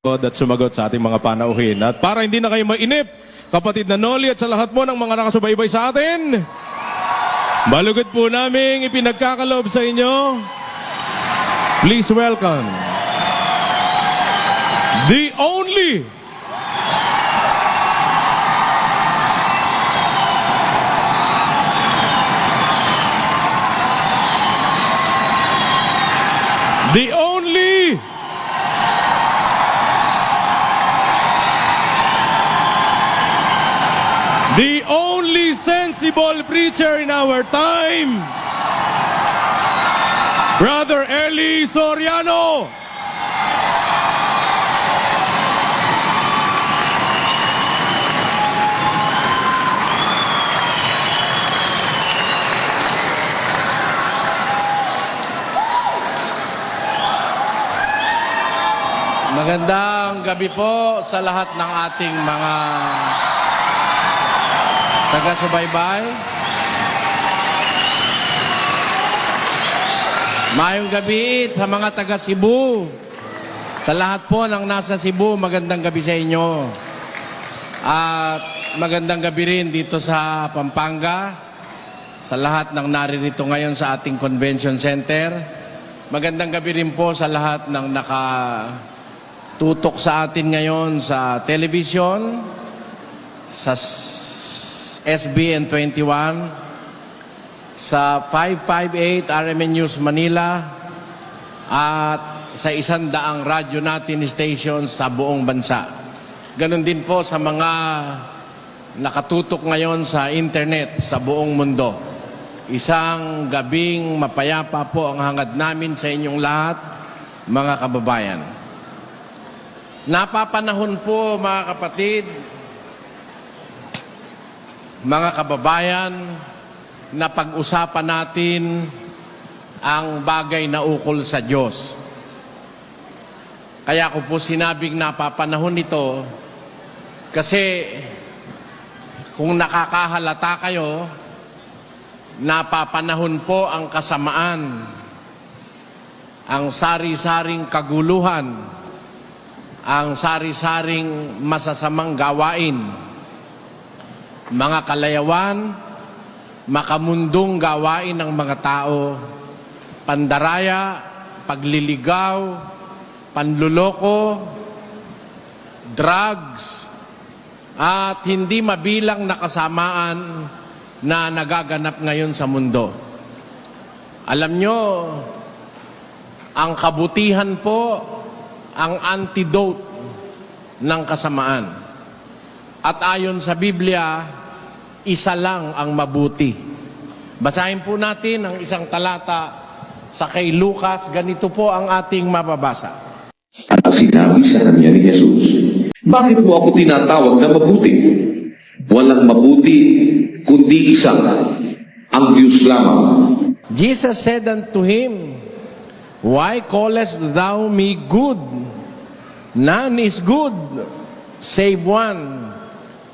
at sumagot sa ating mga panauhin. At para hindi na kayo mainip, kapatid na Noli at sa lahat mo ng mga nakasubaybay sa atin, malugod po namin ipinagkakaloob sa inyo. Please welcome the only the only sensible preacher in our time, Brother Eli Soriano. Magandang gabi po sa lahat ng ating mga taga-subaybay. Mayong gabi sa mga taga-Cebu. Sa lahat po ng nasa Cebu, magandang gabi sa inyo. At magandang gabi rin dito sa Pampanga, sa lahat ng naririto ngayon sa ating convention center. Magandang gabi rin po sa lahat ng nakatutok sa atin ngayon sa television, sa SBN 21, sa 558 RMN News Manila, at sa 100 radyo natin stations sa buong bansa. Ganon din po sa mga nakatutok ngayon sa internet sa buong mundo. Isang gabing mapayapa po ang hangad namin sa inyong lahat, mga kababayan. Napapanahon po, mga kapatid, mga kababayan, na pag-usapan natin ang bagay na ukol sa Diyos. Kaya ko po sinabing napapanahon ito kasi kung nakakahalata kayo, napapanahon po ang kasamaan, ang sari-saring kaguluhan, ang sari-saring masasamang gawain, mga kalayawan, makamundong gawain ng mga tao, pandaraya, pagliligaw, panluloko, drugs, at hindi mabilang na kasamaan na nagaganap ngayon sa mundo. Alam nyo, ang kabutihan po ang antidote ng kasamaan. At ayon sa Biblia, isa lang ang mabuti. Basahin po natin ang isang talata sa kay Lucas. Ganito po ang ating mababasa. At sinabi sa kanya ni Jesus, "Bakit mo ako tinatawag na mabuti? Walang mabuti, kundi isang, ang Diyos lamang." Jesus said unto him, "Why callest thou me good? None is good, save one,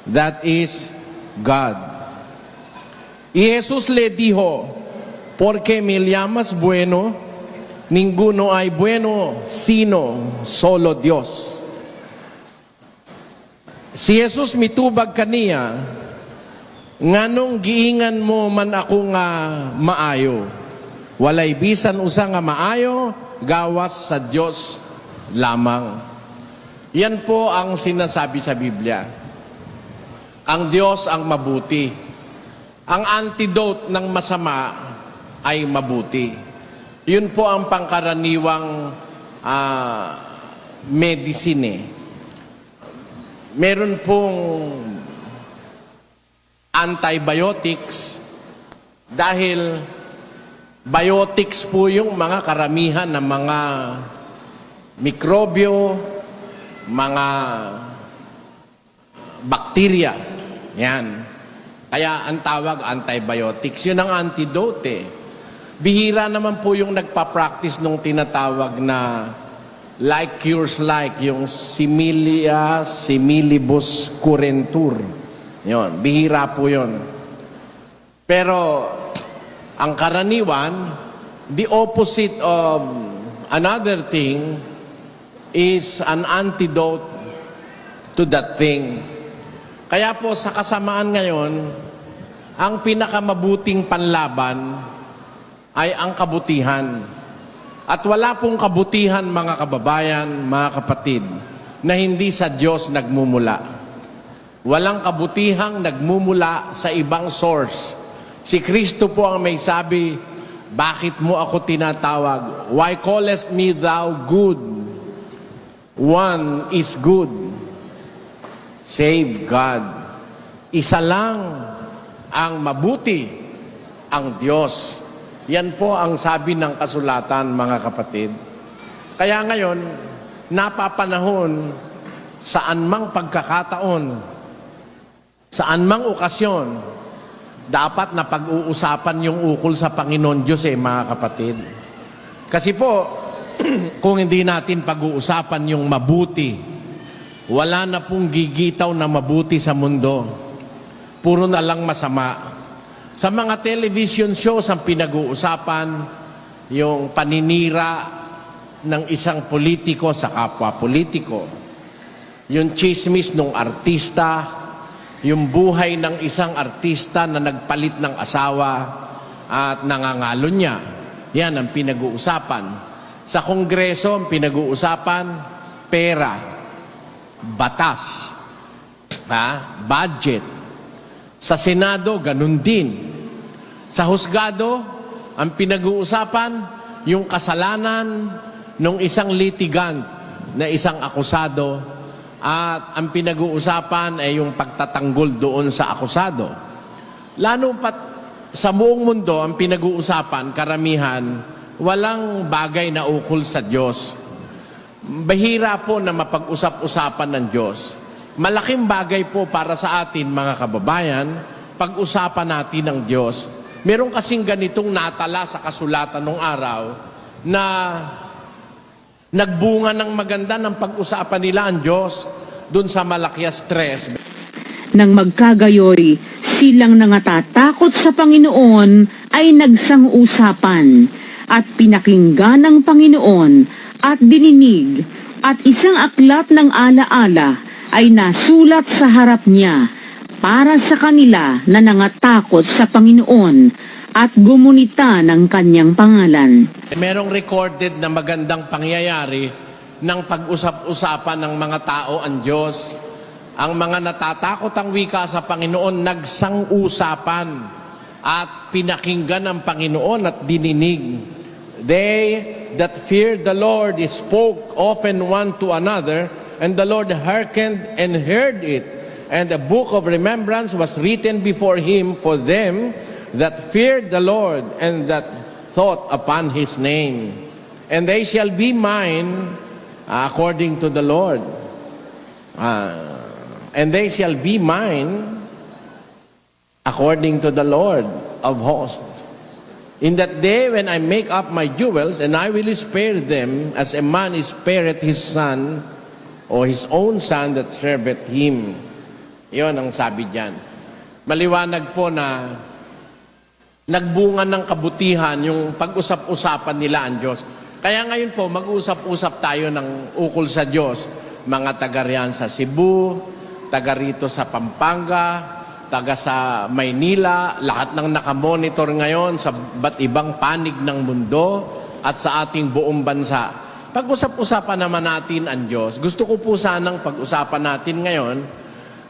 that is God." Y Jesús le dijo, "Porque me llamas bueno, ninguno hay bueno, sino solo Dios." Si Jesus mitubag kaniya, nganong giingan mo man ako nga maayo, walay bisan usa nga maayo, gawas sa Dios lamang. Yan po ang sinasabi sa Biblia. Ang Diyos ang mabuti. Ang antidote ng masama ay mabuti. Yun po ang pangkaraniwang medicine. Meron pong antibiotics dahil biotics po yung mga karamihan ng mga mikrobyo, mga bakterya. Yan. Kaya ang tawag antibiotics. Yun ang antidote. Bihira naman po yung nagpa-practice nung tinatawag na like cures like, yung similia similibus curentur. Yun. Bihira po yun. Pero ang karaniwan, the opposite of another thing, is an antidote to that thing. Kaya po sa kasamaan ngayon, ang pinakamabuting panlaban ay ang kabutihan. At wala pong kabutihan, mga kababayan, mga kapatid, na hindi sa Diyos nagmumula. Walang kabutihang nagmumula sa ibang source. Si Kristo po ang may sabi, bakit mo ako tinatawag? Why callest me thou good? One is good. Save God. Isa lang ang mabuti, ang Diyos. Yan po ang sabi ng kasulatan, mga kapatid. Kaya ngayon, napapanahon, saan mang pagkakataon, saan mang okasyon, dapat na pag-uusapan yung ukol sa Panginoon Diyos mga kapatid. Kasi po, kung hindi natin pag-uusapan yung mabuti, wala na pong gigitaw na mabuti sa mundo. Puro na lang masama. Sa mga television shows ang pinag-uusapan, yung paninira ng isang politiko sa kapwa politiko, yung chismis ng artista, yung buhay ng isang artista na nagpalit ng asawa at nangangalo niya. Yan ang pinag-uusapan. Sa Kongreso, ang pinag-uusapan, pera, batas, budget. Sa Senado, ganun din. Sa husgado, ang pinag-uusapan, yung kasalanan ng isang litigant na isang akusado, at ang pinag-uusapan ay yung pagtatanggol doon sa akusado. Lalo pat sa buong mundo, ang pinag-uusapan, karamihan, walang bagay na ukol sa Diyos. Bahira po na mapag-usap-usapan ng Diyos. Malaking bagay po para sa atin, mga kababayan, pag-usapan natin ng Diyos. Meron kasing ganitong natala sa kasulatan ng araw na nagbunga ng maganda ng pag-usapan nila ang Diyos dun sa Malakias 3. Nang magkagayoy, silang nangatatakot sa Panginoon ay nagsang-usapan at pinakinggan ng Panginoon at dininig at isang aklat ng alaala ay nasulat sa harap niya para sa kanila na nangatakot sa Panginoon at gumunita ng kanyang pangalan. Merong recorded na magandang pangyayari ng pag-usap-usapan ng mga tao ang Diyos. Ang mga natatakot ang wika sa Panginoon, nagsang-usapan at pinakinggan ng Panginoon at dininig. They that feared the Lord spoke often one to another, and the Lord hearkened and heard it. And a book of remembrance was written before him for them that feared the Lord and that thought upon his name. And they shall be mine according to the Lord. And they shall be mine according to the Lord of hosts. In that day when I make up my jewels, and I will spare them as a man spareth his son, or his own son that serveth him. Iyon ang sabi diyan. Maliwanag po na nagbunga ng kabutihan yung pag-usap-usapan nila ang Diyos. Kaya ngayon po, mag-usap-usap tayo ng ukol sa Diyos. Mga taga riyan sa Cebu, taga rito sa Pampanga, taga sa Maynila, lahat ng nakamonitor ngayon sa ba't ibang panig ng mundo at sa ating buong bansa. Pag-usap-usapan naman natin ang Diyos. Gusto ko po sanang pag-usapan natin ngayon,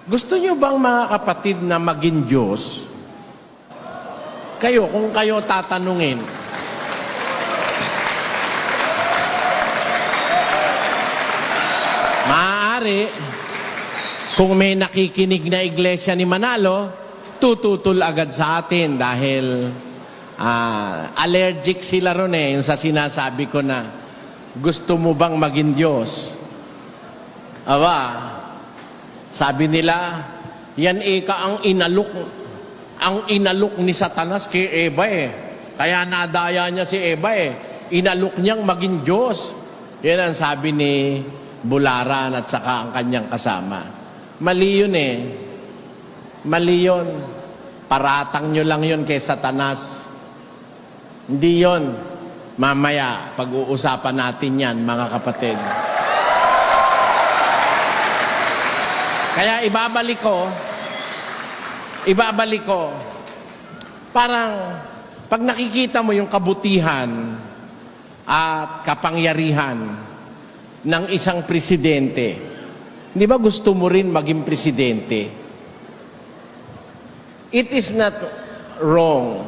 gusto nyo bang mga kapatid na maging Diyos? Kayo, kung kayo tatanungin, maaari, kung may nakikinig na iglesia ni Manalo, tututol agad sa atin dahil allergic sila ron yung sa sinasabi ko na gusto mo bang maging Diyos? Aba, sabi nila, yan ang inalok ni Satanas kay Eva Kaya nadaya niya si Eva Inalok niyang maging Diyos. Yan ang sabi ni Bularan at saka ang kanyang kasama. Mali yun Mali yun. Paratang nyo lang yun kay Satanas. Hindi yun. Mamaya, pag-uusapan natin yan, mga kapatid. Kaya ibabalik ko, parang pag nakikita mo yung kabutihan at kapangyarihan ng isang presidente, di ba gusto mo rin maging presidente? It is not wrong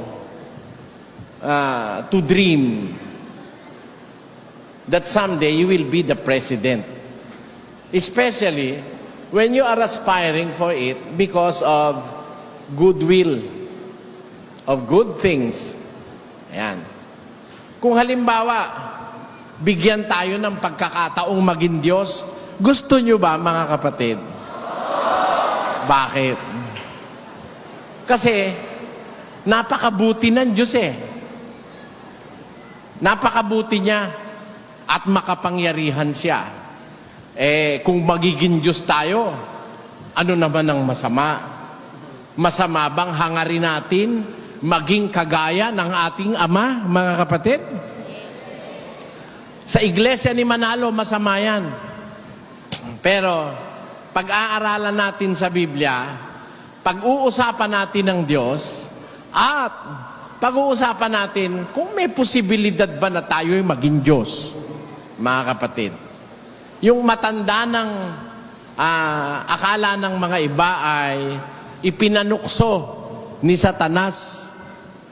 to dream that someday you will be the president. Especially when you are aspiring for it because of goodwill, of good things. Ayan. Kung halimbawa, bigyan tayo ng pagkakataong maging Diyos, gusto nyo ba, mga kapatid? Bakit? Kasi, napakabuti ng Diyos eh. Napakabuti niya at makapangyarihan siya. Kung magiging Diyos tayo, ano naman ang masama? Masama bang hangarin natin maging kagaya ng ating Ama, mga kapatid? Sa Iglesia ni Manalo, masama yan. Pero, pag-aaralan natin sa Biblia, pag-uusapan natin ng Diyos, at pag-uusapan natin kung may posibilidad ba na tayo'y maging Diyos, mga kapatid. Yung matanda ng akala ng mga iba ay ipinanukso ni Satanas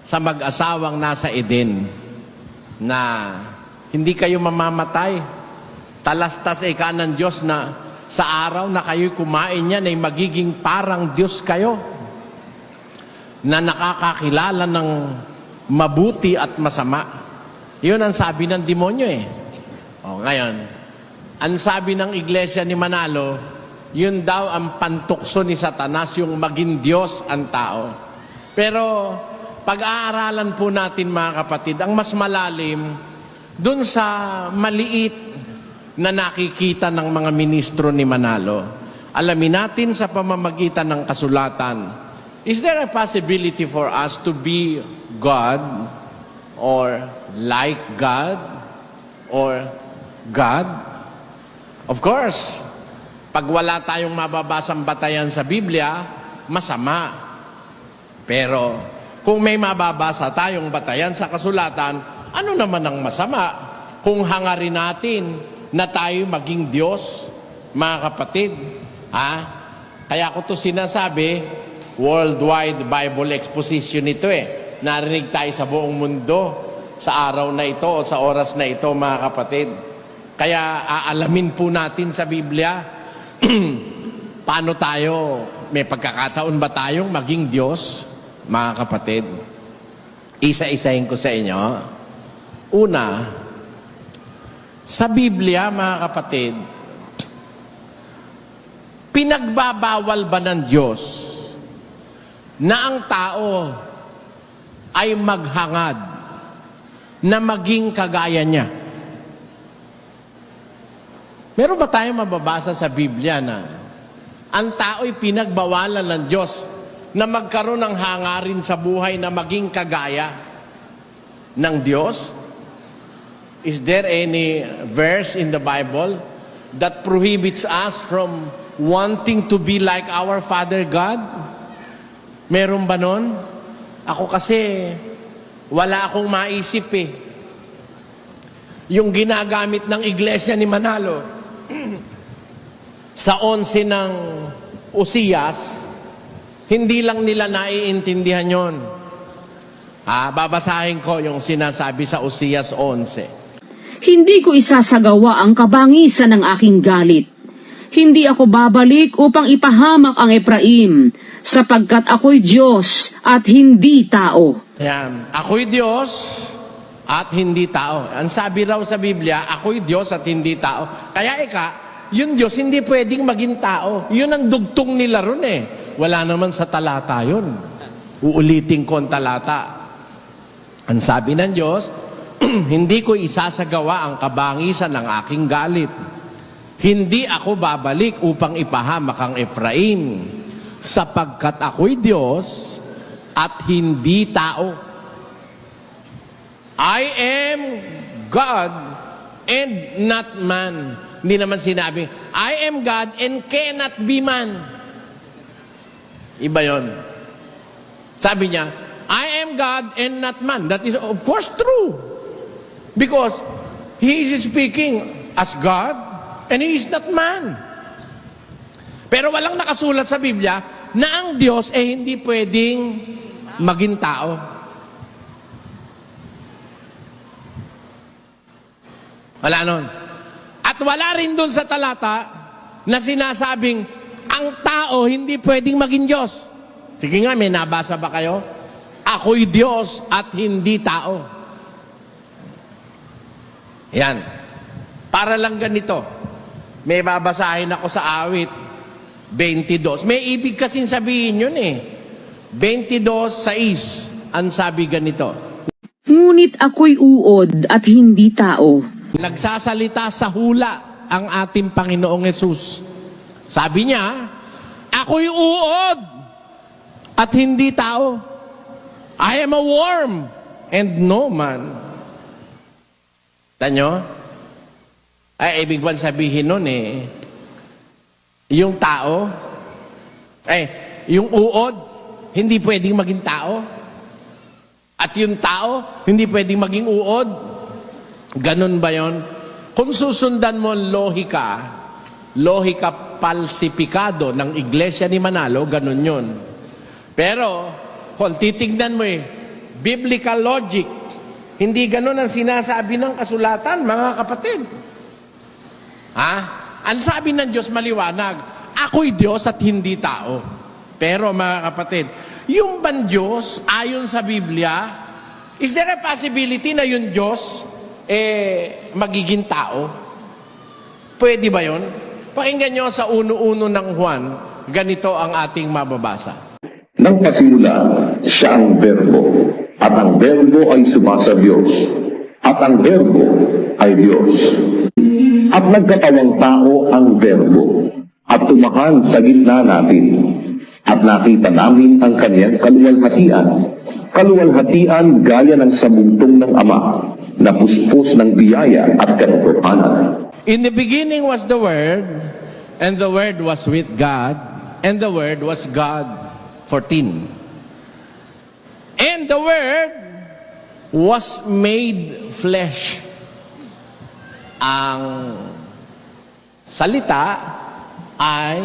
sa mag-asawang nasa Eden na hindi kayo mamamatay. Talastas ika ng Diyos na sa araw na kayo'y kumain niyan ay magiging parang Diyos kayo na nakakakilala ng mabuti at masama. Yun ang sabi ng demonyo eh. Ngayon, ang sabi ng Iglesia ni Manalo, yun daw ang pantukso ni Satanas, yung maging Diyos ang tao. Pero pag-aaralan po natin, mga kapatid, ang mas malalim dun sa maliit na nakikita ng mga ministro ni Manalo. Alamin natin sa pamamagitan ng kasulatan, is there a possibility for us to be God or like God or God? Of course, pag wala tayong mababasang batayan sa Biblia, masama. Pero kung may mababasa tayong batayan sa kasulatan, ano naman ang masama kung hangarin natin na tayo maging Diyos, mga kapatid? Kaya ko to sinasabi, worldwide Bible exposition ito eh. Narinig tayo sa buong mundo sa araw na ito o sa oras na ito, mga kapatid. Kaya aalamin po natin sa Biblia, paano tayo, may pagkakataon ba tayong maging Diyos, mga kapatid? Isa-isahin ko sa inyo. Una, sa Biblia, mga kapatid, pinagbabawal ba ng Diyos na ang tao ay maghangad na maging kagaya niya? Meron ba tayong mababasa sa Biblia na ang tao'y pinagbawalan ng Diyos na magkaroon ng hangarin sa buhay na maging kagaya ng Diyos? Is there any verse in the Bible that prohibits us from wanting to be like our Father God? Meron ba nun? Ako kasi, wala akong maisip eh. Yung ginagamit ng Iglesia ni Manalo, sa 11 ng Usiyas, hindi lang nila naiintindihan yon. Babasahin ko yung sinasabi sa Usiyas 11. Hindi ko isasagawa ang kabangisan ng aking galit. Hindi ako babalik upang ipahamak ang Efraim, sapagkat ako'y Diyos at hindi tao. Yan. Ako'y Diyos at hindi tao. Ang sabi raw sa Biblia, ako'y Diyos at hindi tao. Kaya yung Diyos hindi pwedeng maging tao. Yun ang dugtong nila ron eh. Wala naman sa talata yun. Uulitin ko ang talata. Ang sabi ng Diyos, hindi ko isasagawa ang kabangisan ng aking galit. Hindi ako babalik upang ipahamak ang Efraim, sapagkat ako'y Diyos at hindi tao. I am God and not man. Hindi naman sinabing, I am God and cannot be man. Iba yon. Sabi niya, I am God and not man. That is of course true. Because He is speaking as God and He is not man. Pero walang nakasulat sa Biblia na ang Diyos hindi pwedeng maging tao. Wala nun. At wala rin dun sa talata na sinasabing ang tao hindi pwedeng maging Diyos. Sige nga, may nabasa ba kayo? Ako'y Diyos at hindi tao. Yan. Para lang ganito. May babasahin ako sa awit 22. May ibig kasing sabihin yun eh. 22:6. Ang sabi ganito. Ngunit ako'y uod at hindi tao. Nagsasalita sa hula ang ating Panginoong Yesus. Sabi niya, ako'y uod at hindi tao. I am a worm and no man. Tanyo? Ay, ibig bang sabihin nun yung tao, yung uod, hindi pwedeng maging tao. At yung tao, hindi pwedeng maging uod. Ganun ba yon? Kung susundan mo lohika falsifikado ng Iglesia ni Manalo, ganun yun. Pero, kung titignan mo biblical logic, hindi ganun ang sinasabi ng kasulatan, mga kapatid. Ang sabi ng Diyos maliwanag, ako'y Diyos at hindi tao. Pero mga kapatid, yung bang Diyos, ayon sa Biblia, is there a possibility na yung Diyos magiging tao? Pwede ba yun? Pakinggan nyo sa 1:1 ng Juan, ganito ang ating mababasa. Nang pasimula, siya ang Verbo, at ang Verbo ay sumasa Diyos, at ang Verbo ay Diyos. At nagkatawang tao ang Verbo, at tumahan sa gitna natin, at nakita namin ang kanyang kaluwalhatian. Kaluwalhatian gaya ng sabuntong ng Ama, na puspos ng biyaya at katotohanan. In the beginning was the Word, and the Word was with God, and the Word was God. 14. And the Word was made flesh. Ang salita ay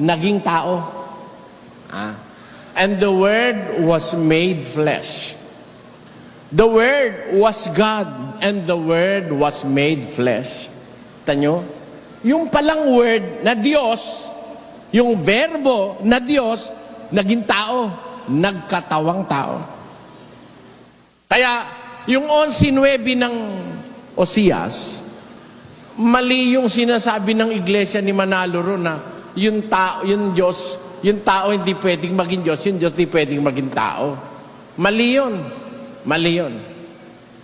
naging tao. And the Word was made flesh. The Word was God, and the Word was made flesh. Tanyo? Yung palang Word na Diyos, yung verbo na Diyos, naging tao, nagkatawang tao. Kaya, yung 11:9 ng Osias, mali yung sinasabi ng Iglesia ni Manalo ron na yung tao, yung Diyos, yung tao hindi pwedeng maging Diyos, yung Diyos hindi pwedeng maging tao. Mali yun. Mali yun.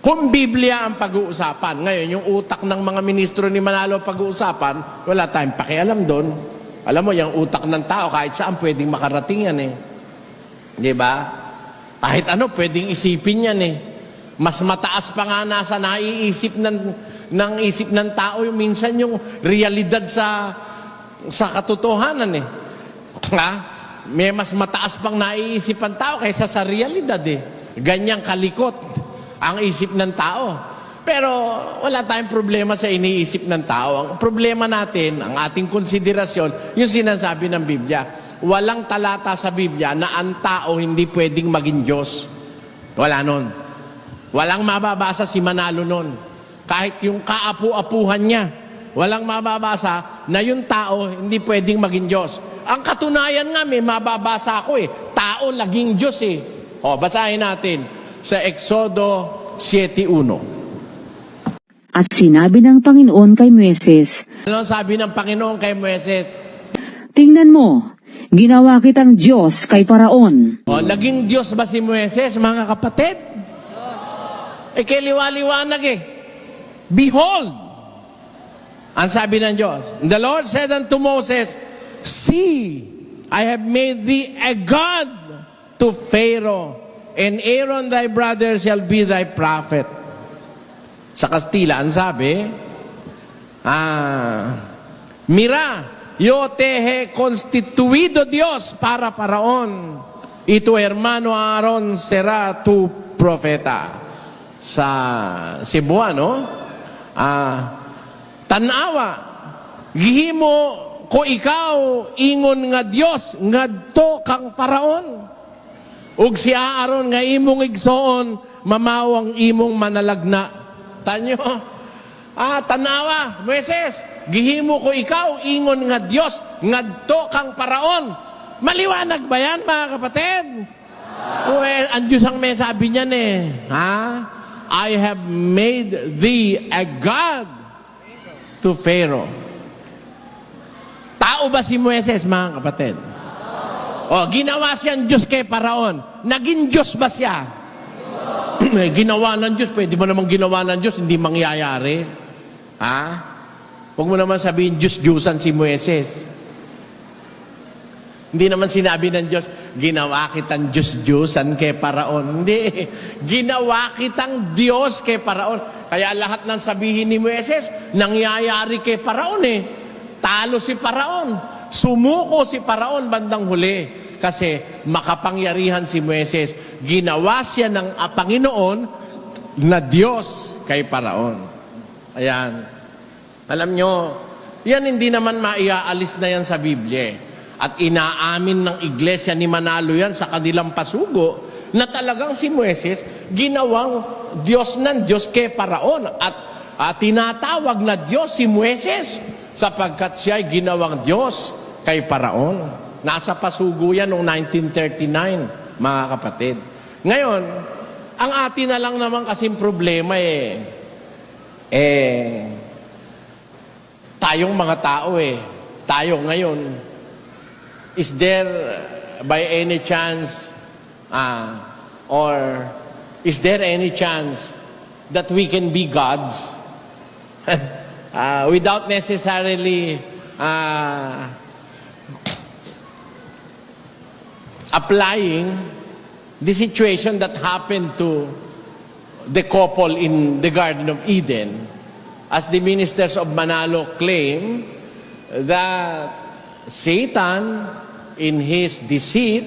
Kung Biblia ang pag-uusapan, ngayon yung utak ng mga ministro ni Manalo pag-uusapan, wala tayong pakialam doon. Alam mo, yung utak ng tao, kahit saan pwedeng makarating yan Di ba? Kahit ano, pwedeng isipin yan Mas mataas pa nga nasa naiisip ng isip ng tao, yung minsan yung realidad sa katotohanan May mas mataas pang naiisip ang tao kaysa sa realidad Ganyang kalikot ang isip ng tao. Pero wala tayong problema sa iniisip ng tao. Ang problema natin, ang ating konsiderasyon, yung sinasabi ng Biblia. Walang talata sa Biblia na ang tao hindi pwedeng maging Diyos. Wala nun. Walang mababasa si Manalo nun. Kahit yung kaapu-apuhan niya, walang mababasa na yung tao hindi pwedeng maging Diyos. Ang katunayan nga, may mababasa ako Tao naging Diyos basahin natin sa Exodo 7:1. At sinabi ng Panginoon kay Moises, Ano sabi ng Panginoon kay Moises? tingnan mo, ginawa kitang Diyos kay Paraon. Naging Diyos ba si Moises, mga kapatid? Kiliwa-liwanag Behold! Ang sabi ng Diyos, the Lord said unto Moses, See, I have made thee a God to Pharaoh, and Aaron thy brother shall be thy prophet. Sa Kastila, ang sabi, Mira, yo te he constituido Dios para Faraón, y tu hermano Aaron será tu profeta. Sa Cebuano, tanawa, gihimo ko ikaw, ingon nga Dios, ngadto kang Faraon. Ug si Aaron nga imong igsoon, mamawang imong manalagna. Tanyo, tanawa, Moises, gihimo ko ikaw, ingon nga Dios, ngadto kang Faraon. Maliwanag ba yan, mga kapatid? Ang Diyos ang may sabi niyan I have made thee a God to Pharaoh. Tao ba si Moises, mga kapatid? Ginawa siyang Diyos kay Faraon. Naging Diyos ba siya? Ginawa ng Diyos. Pwede mo namang ginawa ng Diyos, hindi mangyayari. Huwag mo naman sabihin, Diyos-Diyusan si Moises. Hindi naman sinabi ng Diyos, ginawa kitang Diyos-Diyusan kay Faraon. Hindi. Ginawa kitang Diyos kay Faraon. Kaya lahat ng sabihin ni Moises, nangyayari kay Faraon Talo si Faraon. Sumuko si Faraon bandang huli. Kasi makapangyarihan si Moises. Ginawa siya ng Panginoon na Diyos kay Faraon. Ayan. Alam nyo, yan hindi naman maiaalis na yan sa Biblia. At inaamin ng iglesia ni Manalo yan sa kanilang pasugo na talagang si Moises ginawang Diyos ng Diyos kay Faraon. At tinatawag na Diyos si Moises sapagkat siya ay ginawang Diyos kay Faraon. Nasa pasugo yan noong 1939, mga kapatid. Ngayon, ang atin na lang naman kasing problema tayong mga tao tayo ngayon, is there by any chance or is there any chance that we can be gods without necessarily applying the situation that happened to the couple in the Garden of Eden, as the ministers of Manalo claim that Satan, in his deceit,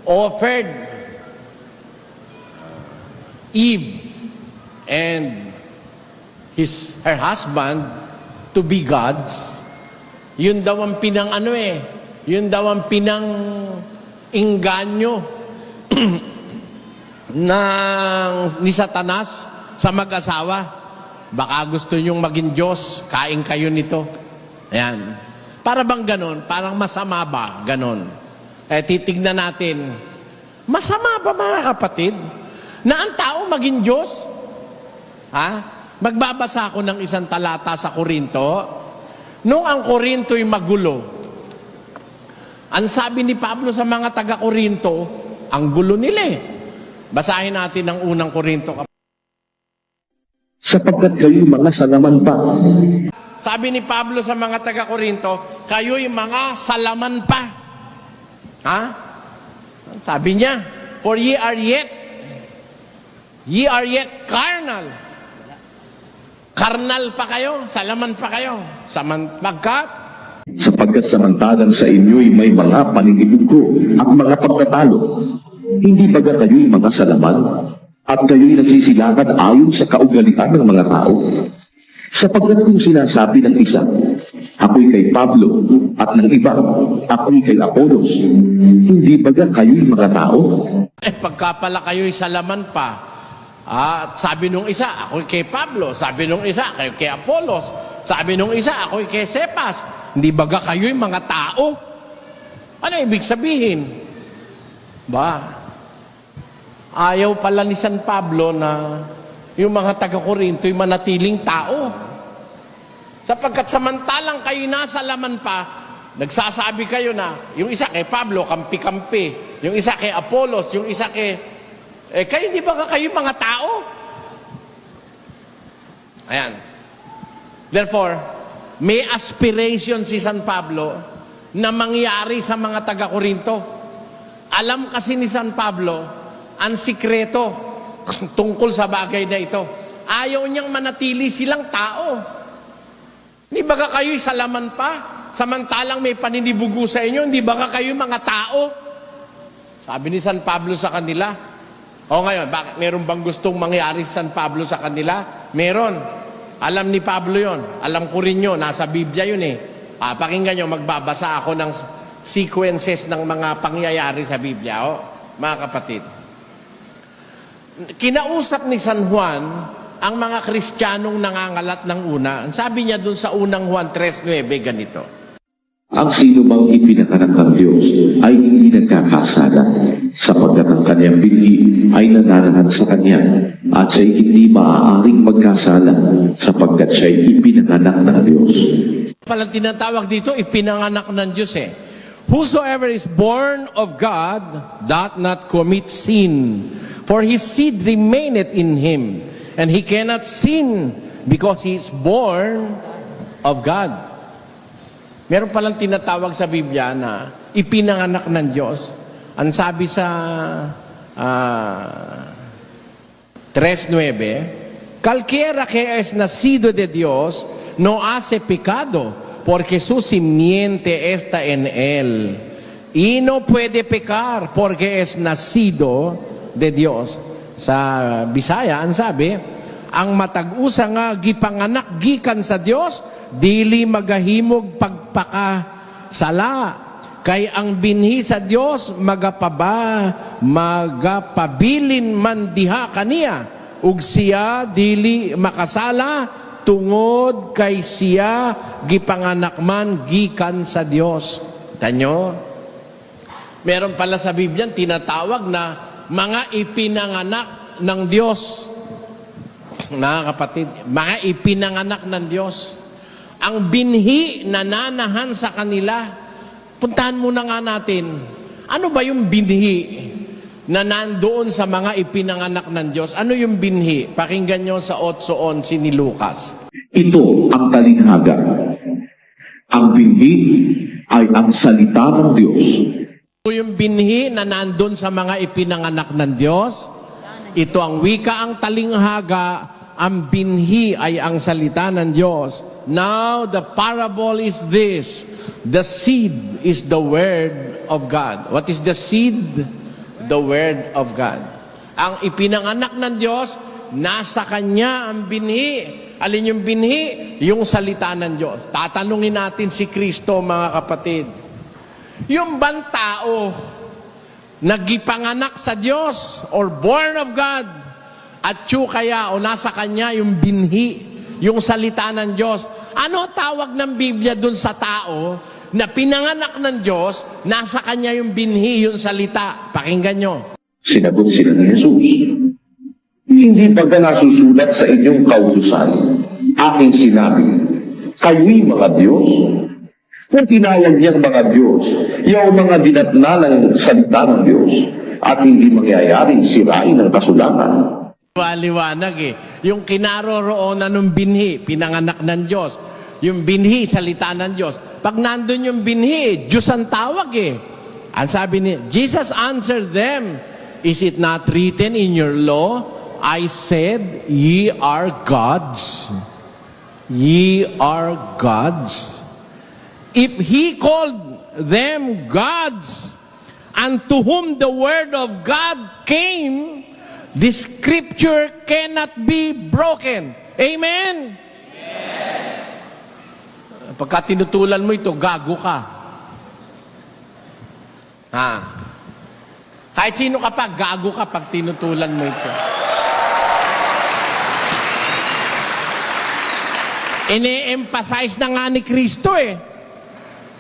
offered Eve and her husband to be gods. Yun daw ang yun daw ang inganyo ni Satanas sa mag-asawa. Baka gusto nyong maging Diyos, kain kayo nito. Ayan. Para bang ganon? Parang masama ba? Ganon. Titignan natin. Masama ba, mga kapatid, na ang tao maging Diyos? Magbabasa ako ng isang talata sa Korinto. Nung ang Korinto'y magulo, ang sabi ni Pablo sa mga taga-Korinto, ang gulo nila Basahin natin ang unang Korinto. Sapagkat kayo'y mga salaman pa. Sabi ni Pablo sa mga taga-Korinto, kayo'y mga salaman pa. Sabi niya, for ye are yet carnal. Karnal pa kayo, salaman pa kayo. Sapagkat samantalang sa inyo'y may mga paninibugo at mga pagtatalo, hindi baga kayo'y mga salaman at kayo'y nagsisilakan ayon sa kaugalian ng mga tao. Sapagkat kung sinasabi ng isa, ako'y kay Pablo, at ng iba, ako'y kay Apolos, hindi baga kayo'y mga tao? Pagka pala kayo'y salaman pa, at sabi nung isa, ako'y kay Pablo, sabi nung isa, kayo kay Apolos, sabi nung isa, ako'y kay Cephas, hindi baga kayo'y mga tao? Ano ibig sabihin? Ayaw pala ni San Pablo na yung mga taga-Korinto'y manatiling tao. Sapagkat samantalang kayo nasa laman pa, nagsasabi kayo na, yung isa kay Pablo, kampi-kampi, yung isa kay Apolos, yung isa kay... kayo, di ba kayo mga tao? Ayan. Therefore, may aspiration si San Pablo na mangyari sa mga taga-Korinto. Alam kasi ni San Pablo ang sikreto tungkol sa bagay na ito. Ayaw niyang manatili silang tao. Hindi ba kayo'y salaman pa? Samantalang may paninibugo sa inyo, hindi ba kayo mga tao? Sabi ni San Pablo sa kanila. O ngayon, bakit meron bang gustong mangyari si San Pablo sa kanila? Meron. Alam ni Pablo yon. Alam ko rin yun. Nasa Biblia yun eh. Pakinggan nyo, magbabasa ako ng sequences ng mga pangyayari sa Biblia. O, mga kapatid. Kinausap ni San Juan ang mga Kristiyanong nangangalat ng una. Ang sabi niya dun sa unang Juan 3:9, ganito. Ang sino bang ipinanganak ng Diyos ay hindi nagkakasala, sapagkat ang kanyang binhi ay nananahan sa kanya, at siya'y hindi maaaring magkasala, sapagkat siya'y ipinanganak ng Diyos. Palang tinatawag dito, ipinanganak ng Diyos eh. Whosoever is born of God doth not commit sin, for his seed remaineth in him, and he cannot sin because he is born of God. Meron palang tinatawag sa Biblia na ipinanganak ng Diyos. Ang sabi sa 3:9, Cualquiera que es nacido de Dios no hace pecado, porque su simiente está en él. Y no puede pecar, porque es nacido de Dios. Sa Bisaya, ang sabi, ang matag-usa nga gipanganak gikan sa Dios, dili magahimog pagpakasala. Kay ang binhi sa Dios magapabilin man diha kaniya, ug siya dili makasala tungod kay siya gipanganak man gikan sa Dios. Tanyo? Meron pala sa Biblia tinatawag na mga ipinanganak ng Diyos. Mga kapatid, mga ipinanganak ng Diyos. Ang binhi na nanahan sa kanila, puntahan muna nga natin, ano ba yung binhi na nandoon sa mga ipinanganak ng Diyos? Ano yung binhi? Pakinggan nyo sa 8:11 ni Lucas. Ito ang talinghaga. Ang binhi ay ang salita ng Diyos. Ito yung binhi na nandoon sa mga ipinanganak ng Diyos. Ito ang wika, ang talinghaga. Ang binhi ay ang salita ng Diyos. Now, the parable is this. The seed is the word of God. What is the seed? The word of God. Ang ipinanganak ng Diyos, nasa Kanya ang binhi. Alin yung binhi? Yung salita ng Diyos. Tatanungin natin si Kristo, mga kapatid. Yung bang tao nagipanganak sa Diyos or born of God, at kaya o nasa Kanya yung binhi, yung salita ng Diyos. Ano tawag ng Biblia dun sa tao na pinanganak ng Diyos, nasa Kanya yung binhi, yung salita? Pakinggan nyo. Sinagot sila ni Jesus, hindi pagka nasusulat sa inyong kautusan, aking sinabi, kayo'y mga Diyos. Kung tinawag niyang mga Diyos, yung mga dinatna ng salita ng Diyos, at hindi mangyayaring sirain ng kasulatan. Liwanag eh. Yung kinaroroonan ng binhi, pinanganak ng Diyos. Yung binhi, salita ng Diyos. Pag nandun yung binhi, Diyos ang tawag eh. Ang sabi ni, Jesus answered them, is it not written in your law, I said, ye are gods. Ye are gods. If He called them gods, unto whom the word of God came, the scripture cannot be broken. Amen? Pagka tinutulan mo ito, gago ka. Kahit sino ka pa, gago ka pag tinutulan mo ito. Ine-emphasize na nga ni Kristo eh.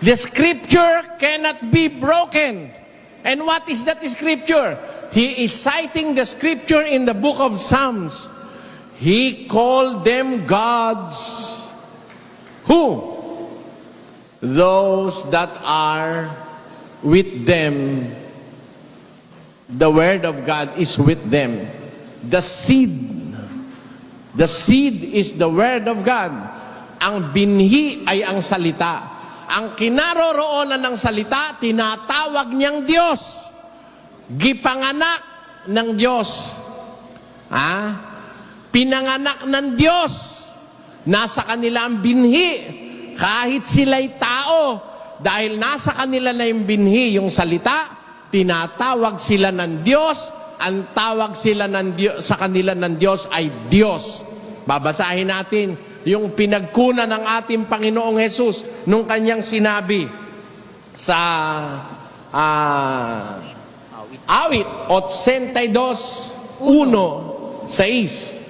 The scripture cannot be broken. And what is that scripture? He is citing the scripture in the book of Psalms. He called them gods. Who? Those that are with them. The word of God is with them. The seed. The seed is the word of God. Ang binhi ay ang salita. Ang kinaroroonan ng salita, tinatawag niyang Diyos. Gipanganak ng Diyos. Pinanganak ng Diyos. Nasa kanila ang binhi. Kahit sila'y tao, dahil nasa kanila na yung binhi, yung salita, tinatawag sila ng Diyos. Ang tawag sila sa kanila ng Diyos ay Diyos. Babasahin natin yung pinagkuna ng ating Panginoong Hesus nung kanyang sinabi sa Awit 82:1-6.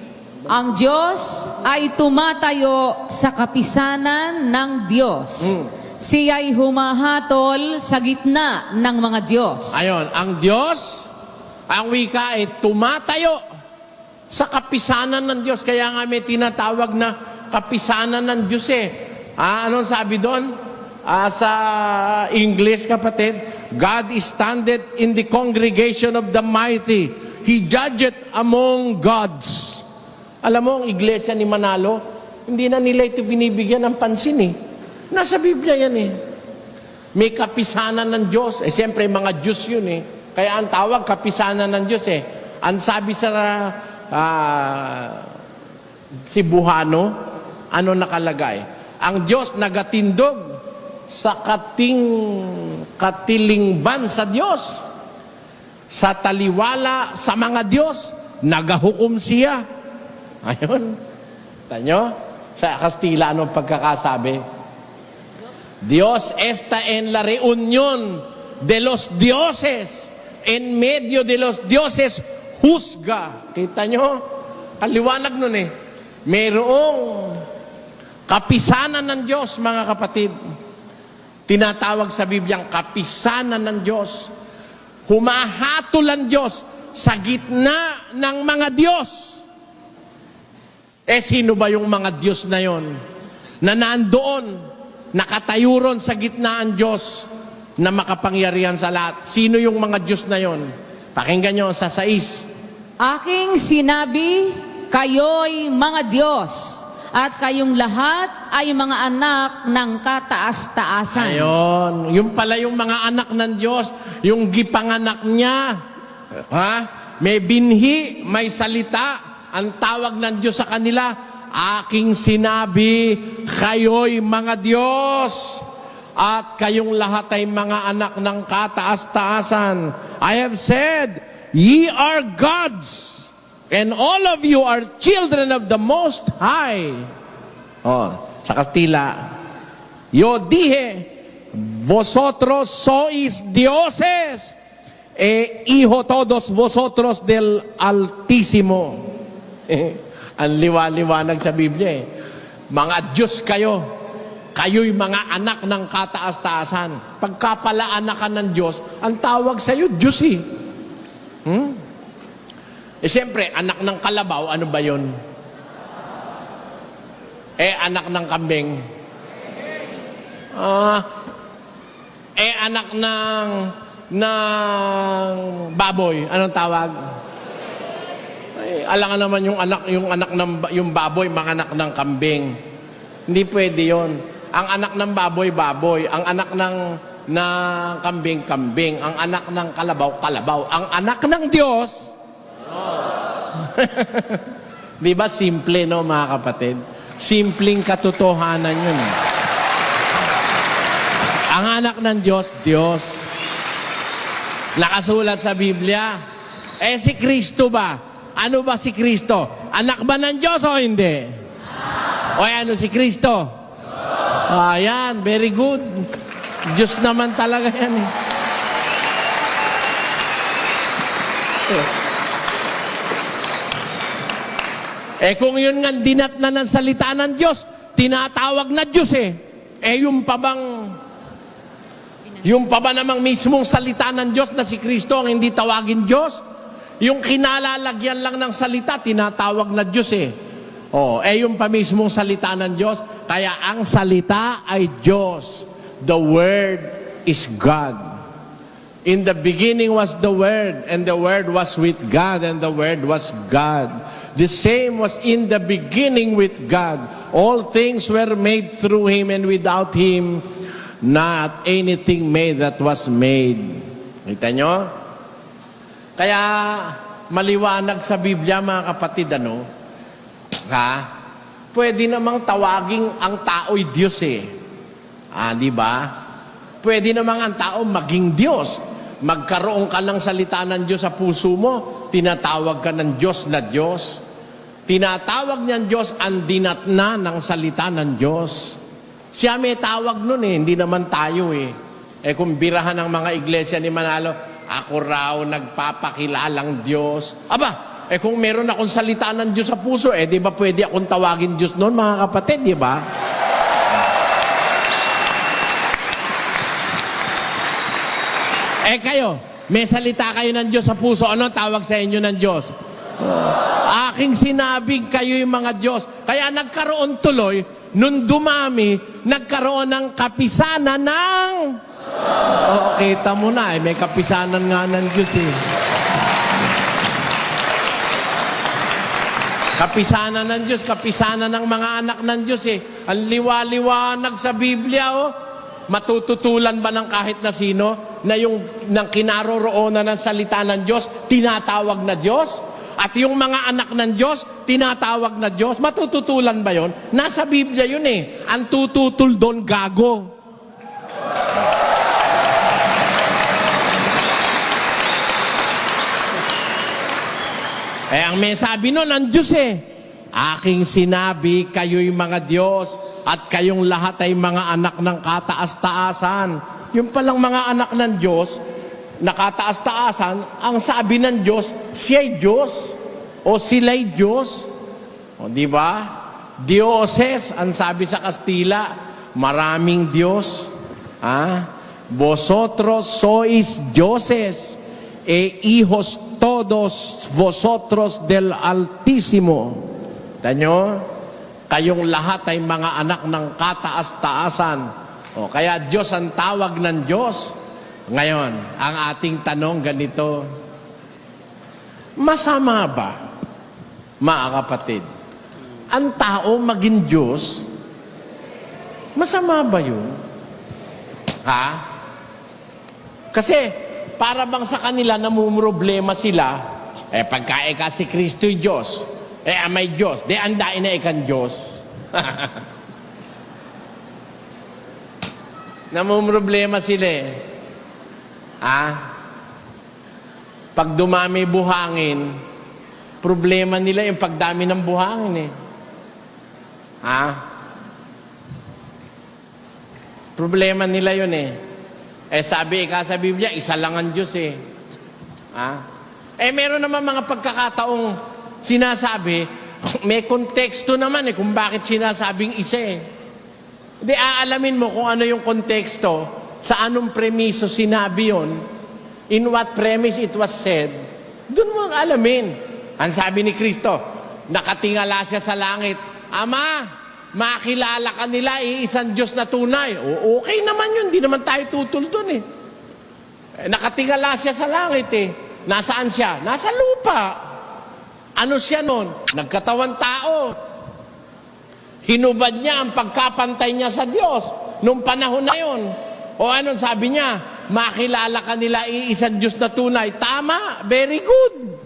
Ang Diyos ay tumatayo sa kapisanan ng Diyos. Siya'y humahatol sa gitna ng mga Diyos. Ayon, ang Diyos, ang wika ay tumatayo sa kapisanan ng Diyos. Kaya nga may tinatawag na kapisanan ng Diyos eh. Anong sabi doon? Sa English, kapatid, God is standeth in the congregation of the mighty. He judgeth among gods. Alam mo, ang iglesia ni Manalo, hindi na nila ito binibigyan ng pansin eh. Nasa Biblia yan eh. May kapisanan ng Diyos. Siyempre, mga Diyos yun eh. Kaya ang tawag, kapisanan ng Diyos eh. Ang sabi sa Cebuano, ano nakalagay? Ang Diyos nagatindog sa katilingban sa Diyos. Sa taliwala sa mga Diyos, nagahukom siya. Ayun. Tanyo? Sa Kastila, anong pagkakasabi? Dios está en la reunión de los dioses. En medio de los dioses, husga. Kita nyo? Kaliwanag nun eh. Mayroong kapisanan ng Diyos, mga kapatid. Tinatawag sa Bibliang kapisanan ng Diyos. Humahatol ang Diyos sa gitna ng mga Diyos. Sino ba yung mga Diyos na yon? Na nandoon, nakatayo ron sa gitna ang Diyos na makapangyarihan sa lahat. Sino yung mga Diyos na yon? Pakinggan nyo sa 6. Aking sinabi, kayo'y mga Diyos, at kayong lahat ay mga anak ng kataas-taasan. Ayon. Yung pala yung mga anak ng Diyos, yung gipanganak niya. Ha? May binhi, may salita. Ang tawag ng Diyos sa kanila, aking sinabi, kayo'y mga Diyos, at kayong lahat ay mga anak ng kataas-taasan. I have said, ye are gods, and all of you are children of the Most High. Sa Kastila, yo dije, vosotros sois dioses, hijo todos vosotros del Altísimo. Ang liwanag sa Biblia eh. Mga Diyos kayo. Kayo'y mga anak ng kataas-taasan. Pagka pala anak ka ng Diyos, ang tawag sa iyo, Diyos eh. Siyempre, anak ng kalabaw, ano ba yun? Anak ng kambing. Anak ng baboy, anong tawag? Alangan naman yung baboy, mga anak ng kambing. Hindi pwede yon. Ang anak ng baboy, baboy. Ang anak ng kambing, kambing. Ang anak ng kalabaw, kalabaw. Ang anak ng Diyos, di ba simple, no, mga kapatid? Simpleng katotohanan yun. Ang anak ng Diyos, Diyos. Nakasulat sa Biblia. Si Kristo ba? Ano ba si Kristo? Anak ba ng Diyos o hindi? O ano si Kristo? Ayan, very good. Diyos naman talaga yan eh. Kung yun nga dinatna ng salita ng Diyos, tinatawag na Diyos eh. Yung pa ba namang mismong salita ng Diyos na si Kristo ang hindi tawagin Diyos? Yung kinalalagyan lang ng salita, tinatawag na Diyos eh. Yung pa mismong salita ng Diyos. Kaya ang salita ay Diyos. The Word is God. In the beginning was the Word, and the Word was with God, and the Word was God. The same was in the beginning with God. All things were made through Him, and without Him, not anything made that was made. Kita nyo? Kaya maliwanag sa Biblia, mga kapatid, Pwede namang tawaging ang tao'y Diyos eh. Di ba? Pwede namang ang tao maging Diyos. Magkaroon ka ng salita ng Diyos sa puso mo, tinatawag ka ng Diyos na Diyos. Tinatawag niyang Diyos ang dinatna ng salita ng Diyos. Siya may tawag nun eh, hindi naman tayo eh. Kung birahan ng mga iglesia ni Manalo, ako raw nagpapakilalang Diyos. Kung meron akong salita ng Diyos sa puso, di ba pwede akong tawagin Diyos noon, mga kapatid, di ba? Kayo, may salita kayo ng Diyos sa puso, ano tawag sa inyo ng Diyos? Aking sinabing kayo'y mga Diyos. Kaya nagkaroon tuloy, nung dumami, nagkaroon ng kapisanan ng... kita mo na, may kapisanan nga ng Diyos eh. Kapisanan ng Diyos, kapisanan ng mga anak ng Diyos eh. Ang liwa-liwanag sa Biblia oh. Matututulan ba ng kahit na sino na yung ng kinaroroonan ng salita ng Diyos, tinatawag na Diyos? At yung mga anak ng Diyos, tinatawag na Diyos? Matututulan ba yon? Nasa Biblia yun eh. Ang tututul doon, gago. Ang may sabi nun, ang Diyos eh. Aking sinabi, kayo'y mga Diyos at kayong lahat ay mga anak ng kataas-taasan. Yung palang mga anak ng Diyos, na kataas-taasan, ang sabi ng Diyos, siya'y Diyos o sila'y Diyos. Di ba? Dioses, ang sabi sa Kastila, maraming Diyos. Vosotros sois dioses hijos todos vosotros del Altísimo. Tanyo, kayong lahat ay mga anak ng kataas-taasan. Kaya Diyos ang tawag ng Diyos. Ngayon, ang ating tanong ganito, masama ba, mga kapatid, ang tao maging Diyos? Masama ba yun? Kasi, para bang sa kanila namumroblema sila, pagka si Kristo'y Diyos, amay Diyos, andain na ikan Diyos. Namumroblema sila Pag dumami buhangin, problema nila yung pagdami ng buhangin Problema nila yun sabi sa Biblia, isa lang ang Diyos meron naman mga pagkakataong sinasabi, may konteksto naman kung bakit sinasabing isa Hindi, aalamin mo kung ano yung konteksto, sa anong premiso sinabi yon, in what premise it was said, doon mo ang alamin. Ang sabi ni Kristo, nakatingala siya sa langit, Ama, makilala ka nila, iisang Diyos na tunay. Okay naman yun, di naman tayo tutol dun nakatingala siya sa langit Nasaan siya? Nasa lupa. Ano siya nun? Nagkatawang tao. Hinubad niya ang pagkapantay niya sa Diyos nung panahon na yon. O anong sabi niya? Makilala ka nila, iisang Diyos na tunay. Tama, very good.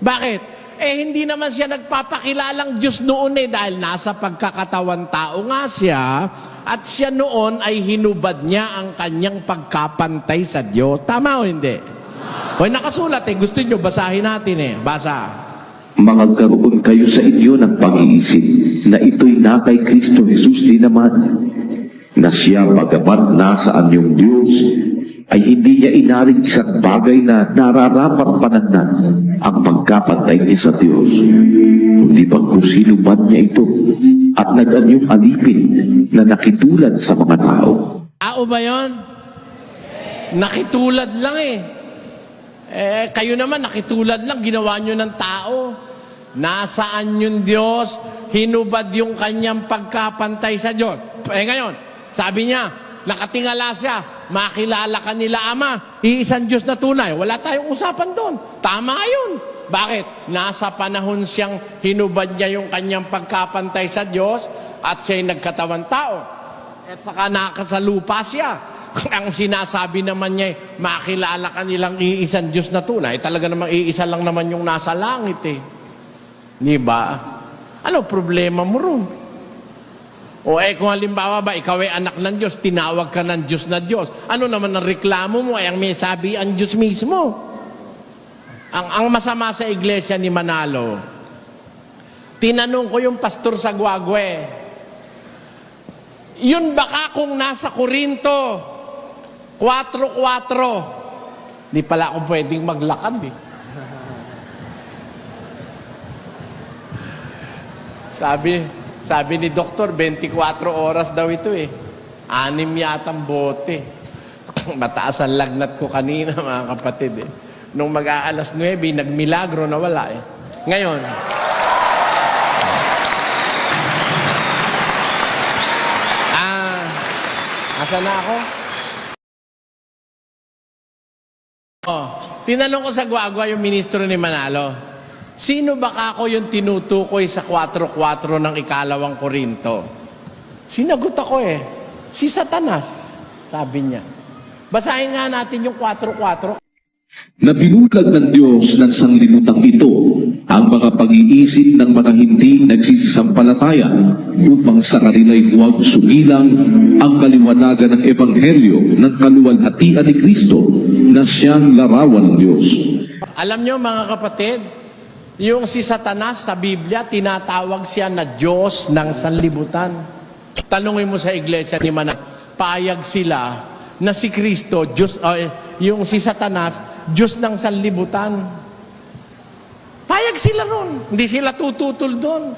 Bakit? Hindi naman siya nagpapakilalang Diyos noon dahil nasa pagkakatawan tao nga siya at siya noon ay hinubad niya ang kanyang pagkapantay sa Diyos. Tama o hindi? Nakasulat Gusto niyo basahin natin Basa. Magkaroon kayo sa inyo ng pag-iisip na ito'y na kay Kristo Jesus din naman, na siya bagamat nasa anyong Diyos, ay hindi niya inaring isang bagay na nararapat panagnan ang pagkapantay niya sa Diyos. Kundi pagkusiluban niya ito at nag-anyong alipin na nakitulad sa mga tao. Tao ba yun? Nakitulad lang kayo naman nakitulad lang, ginawa nyo ng tao. Nasaan yung Diyos? Hinubad yung kanyang pagkapantay sa Diyos. Ngayon, sabi niya, nakatingala siya, makilala ka nila Ama, iisang Diyos na tunay. Wala tayong usapan doon. Tama yun. Bakit? Nasa panahon siyang hinubad niya yung kanyang pagkapantay sa Diyos at siya'y nagkatawang tao. At saka nakasalupa siya. Ang sinasabi naman niya, makilala ka nilang iisang Diyos na tunay. Talaga namang iisa lang naman yung nasa langit Di ba? Ano problema mo ron? O kung halimbawa ba, ikaw ay anak ng Diyos, tinawag ka ng Diyos na Diyos. Ano naman ang reklamo mo ay ang may sabi ang Diyos mismo. Ang masama sa iglesia ni Manalo, tinanong ko yung pastor sa Guague, yun baka kung nasa Korinto, 4:4, di pala ako pwedeng maglakad eh. Sabi ni doktor, 24 oras daw ito eh. 6 yatang bote. Mataas ang lagnat ko kanina, mga kapatid eh. Nung mag-aalas 9, nagmilagro na wala eh. Ngayon, asa na ako? Tinanong ko sa Guagua yung ministro ni Manalo, sino baka ako yung tinutukoy sa 4:4 ng 2 Korinto? Sinagot ako eh, si Satanas, sabi niya. Basahin nga natin yung 4:4. Na binulag ng Diyos ng sanglibutang ito ang mga pag-iisip ng mga hindi nagsisisampalataya upang sa kanila'y huwag sumilang ang kaliwanagan ng Ebanghelyo ng kaluwalhatian ni Kristo na siyang larawan ng Diyos. Alam nyo mga kapatid, yung si Satanas sa Biblia, tinatawag siya na Diyos ng sanlibutan. Tanungin mo sa iglesia ni Manalo, payag sila na si Kristo, Diyos, yung si Satanas, Diyos ng sanlibutan. Payag sila ron. Hindi sila tututol doon.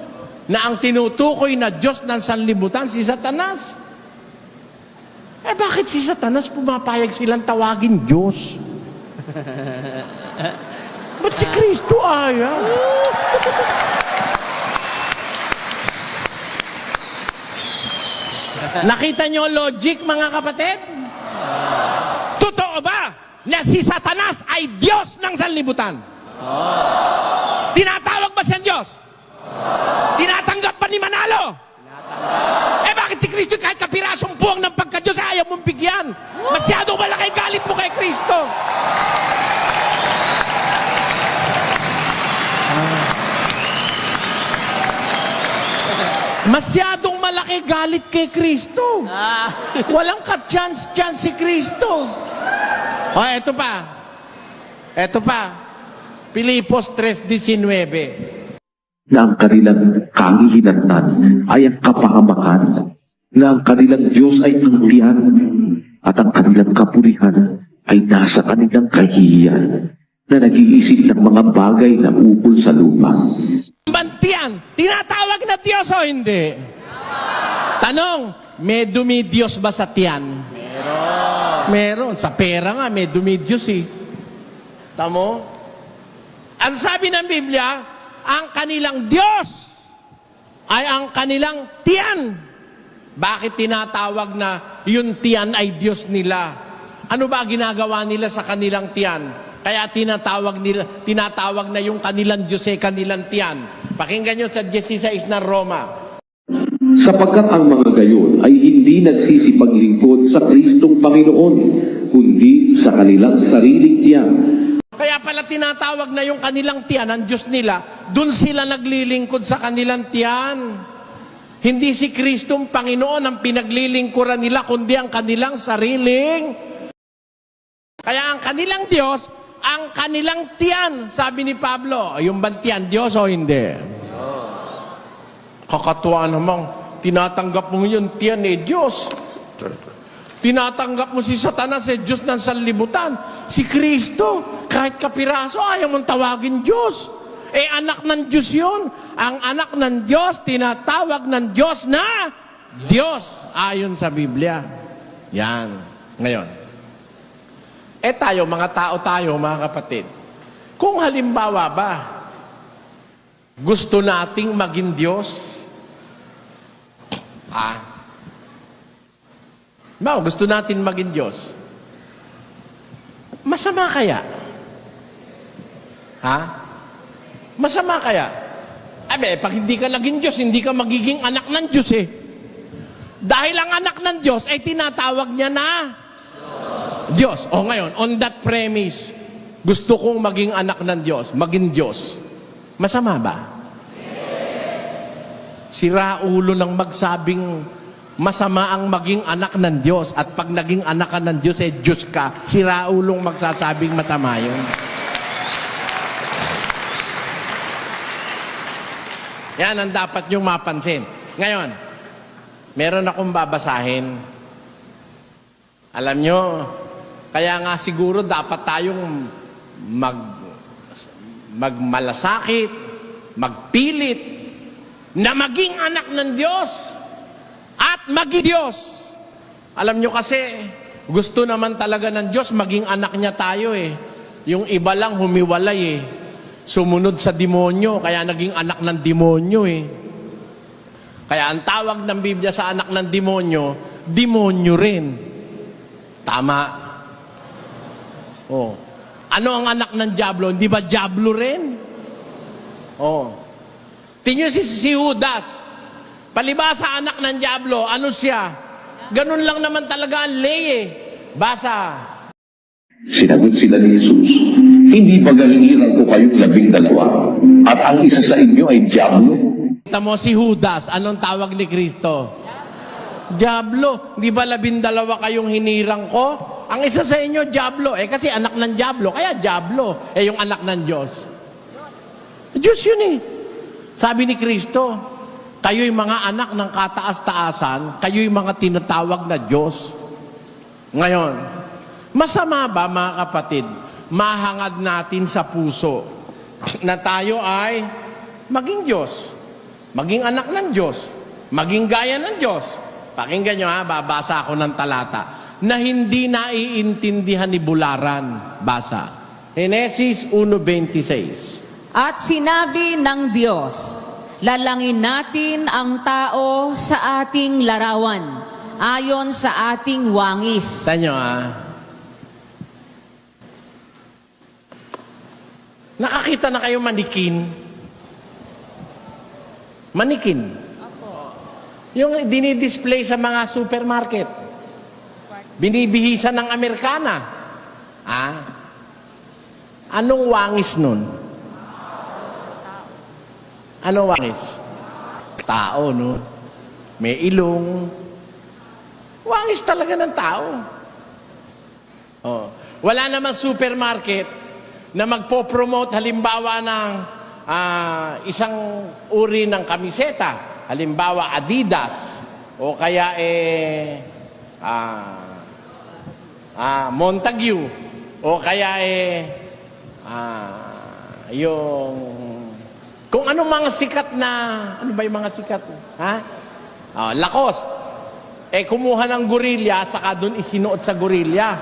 Na ang tinutukoy na Diyos ng sanlibutan, si Satanas. Bakit si Satanas pumapayag silang tawagin Diyos? Ba't si Kristo ayaw? Nakita nyo logic, mga kapatid? Totoo ba na si Satanas ay Diyos ng sanlibutan? Tinatawag ba siyang Diyos? Tinatanggap ba ni Manalo? Bakit si Kristo kahit kapirasong puwang ng pagka-Diyos ayaw mong bigyan? Masyadong malaki galit mo kay Kristo. Masyadong malaki galit kay Kristo. Walang ka-chance si Kristo. Eto pa. Pilipos 3:19. Na ang kanilang kahihinatnan ay ang kapahamakan, na ang kanilang Diyos ay ang tiyan, at ang kanilang kapurihan ay nasa kanilang kahihiyan, na nag-iisip ng mga bagay na ukol sa lupa. Bantian, tinatawag na Diyos o hindi? Tanong, may dumidiyos ba sa tiyan? Meron. Sa pera nga, may dumidiyos eh. Tamo? Ang sabi ng Biblia, ang kanilang Diyos ay ang kanilang tiyan. Bakit tinatawag na yung tiyan ay Diyos nila? Ano ba ginagawa nila sa kanilang tiyan? Kaya tinatawag na yung kanilang Diyos ay kanilang tiyan. Pakinggan nyo sa 16 ng Roma. Sapagkat ang mga gayon ay hindi nagsisipaglingkod sa Kristong Panginoon, kundi sa kanilang sariling tiyan. Kaya pala tinatawag na yung kanilang tiyan, ang Diyos nila, dun sila naglilingkod sa kanilang tiyan. Hindi si Kristong Panginoon ang pinaglilingkuran nila, kundi ang kanilang sariling. Kaya ang kanilang Diyos, ang kanilang tiyan. Sabi ni Pablo, yung bang tiyan, Diyos o hindi? Kakatuwa namang, tinatanggap mo yung tiyan Diyos. Tinatanggap mo si Satanas Diyos ng sanlibutan. Si Kristo, kahit kapiraso, ayaw mong tawagin Diyos. Anak ng Diyos yun. Ang anak ng Diyos, tinatawag ng Diyos na Diyos. Ayon sa Biblia. Yan. Ngayon. Tayo, mga tao tayo, mga kapatid. Kung halimbawa ba, gusto nating maging Diyos? Gusto natin maging Diyos. Masama kaya? Masama kaya? Pag hindi ka naging Diyos, hindi ka magiging anak ng Diyos eh. Dahil ang anak ng Diyos ay tinatawag niya na Diyos. O ngayon, on that premise, gusto kong maging anak ng Diyos, maging Diyos. Masama ba? Sira ulo ng magsabing masama ang maging anak ng Diyos. At pag naging anak ka ng Diyos, Diyos ka. Sira ulong magsasabing masama yun. Yan ang dapat niyong mapansin. Ngayon, meron akong babasahin. Alam nyo, kaya nga siguro dapat tayong magmalasakit, magpilit, na maging anak ng Diyos at maging Diyos. Alam nyo kasi, gusto naman talaga ng Diyos maging anak niya tayo eh. Yung iba lang humiwalay eh. Sumunod sa demonyo, kaya naging anak ng demonyo eh. Kaya ang tawag ng Biblia sa anak ng demonyo, demonyo rin. Tama. Oh. Ano ang anak ng diablo? Hindi ba diablo rin? Oh. Tingnan si Judas. Palibasa anak ng diablo, ano siya? Ganun lang naman talaga ang lay eh. Basa. Sinagot sila ni Jesus, hindi ba ganiliran ko kayong 12 at ang isa sa inyo ay Diablo? Kita mo si Judas, anong tawag ni Kristo? Diablo. Di ba 12 kayong hinirang ko? Ang isa sa inyo, Diablo. Eh kasi anak ng Diablo, kaya Diablo. Eh yung anak ng Diyos. Diyos yun eh. Sabi ni Kristo, kayo'y mga anak ng kataas-taasan, kayo'y mga tinatawag na Diyos. Ngayon, masama ba mga kapatid, mahangad natin sa puso na tayo ay maging Diyos, maging anak ng Diyos, maging gaya ng Diyos. Pakinggan nyo ha, babasa ako ng talata na hindi naiintindihan ni Bularan. Basa. Genesis 1:26. At sinabi ng Diyos, lalangin natin ang tao sa ating larawan, ayon sa ating wangis. Tanyo ha. Nakakita na kayo manikin? Manikin. Yung dinidisplay sa mga supermarket. Binibihisan ng Amerikana. Ah? Anong wangis nun? Anong wangis? Tao, no? May ilong. Wangis talaga ng tao. Oh. Wala naman supermarket na magpo-promote halimbawa ng isang uri ng kamiseta. Halimbawa, Adidas. O kaya Montague. O kaya yung kung anong mga sikat na, ano ba yung mga sikat? Ha? Lacoste. Kumuha ng gorilla, saka doon isinuot sa gorilla.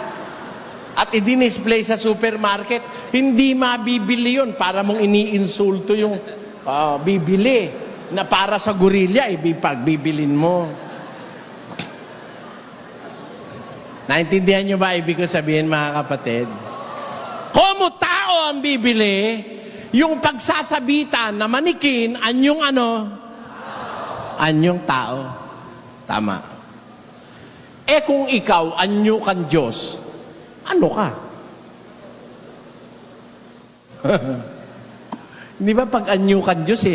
At i-display sa supermarket, hindi mabibili yun para mong iniinsulto yung bibili na para sa gorilla, ipagbibilin mo. Naintindihan nyo ba ibig ko sabihin mga kapatid? Kung tao ang bibili, yung pagsasabitan na manikin, anyong ano? Anyong tao. Tama. Kung ikaw, anyo kang Diyos, ano ka? Hindi ba pag anyo kang Diyos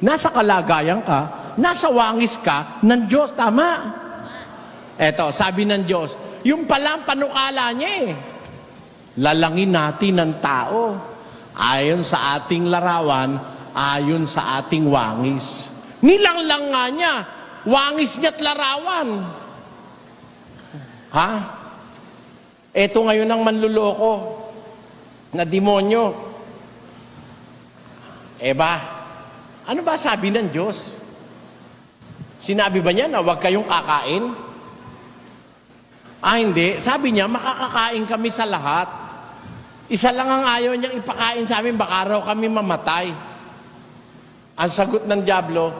nasa kalagayan ka, nasa wangis ka ng Diyos, tama? Eto, sabi ng Diyos, yung palang panukala niya lalangin natin ng tao ayon sa ating larawan, ayon sa ating wangis. Nilanglang nga niya, wangis niya't larawan. Ha? Eto ngayon ang manluloko na demonyo. Ano ba sabi ng Diyos? Sinabi ba niya na huwag kayong kakain? Hindi. Sabi niya, makakakain kami sa lahat. Isa lang ang ayaw niyang ipakain sa amin, baka raw kami mamatay. Ang sagot ng diablo,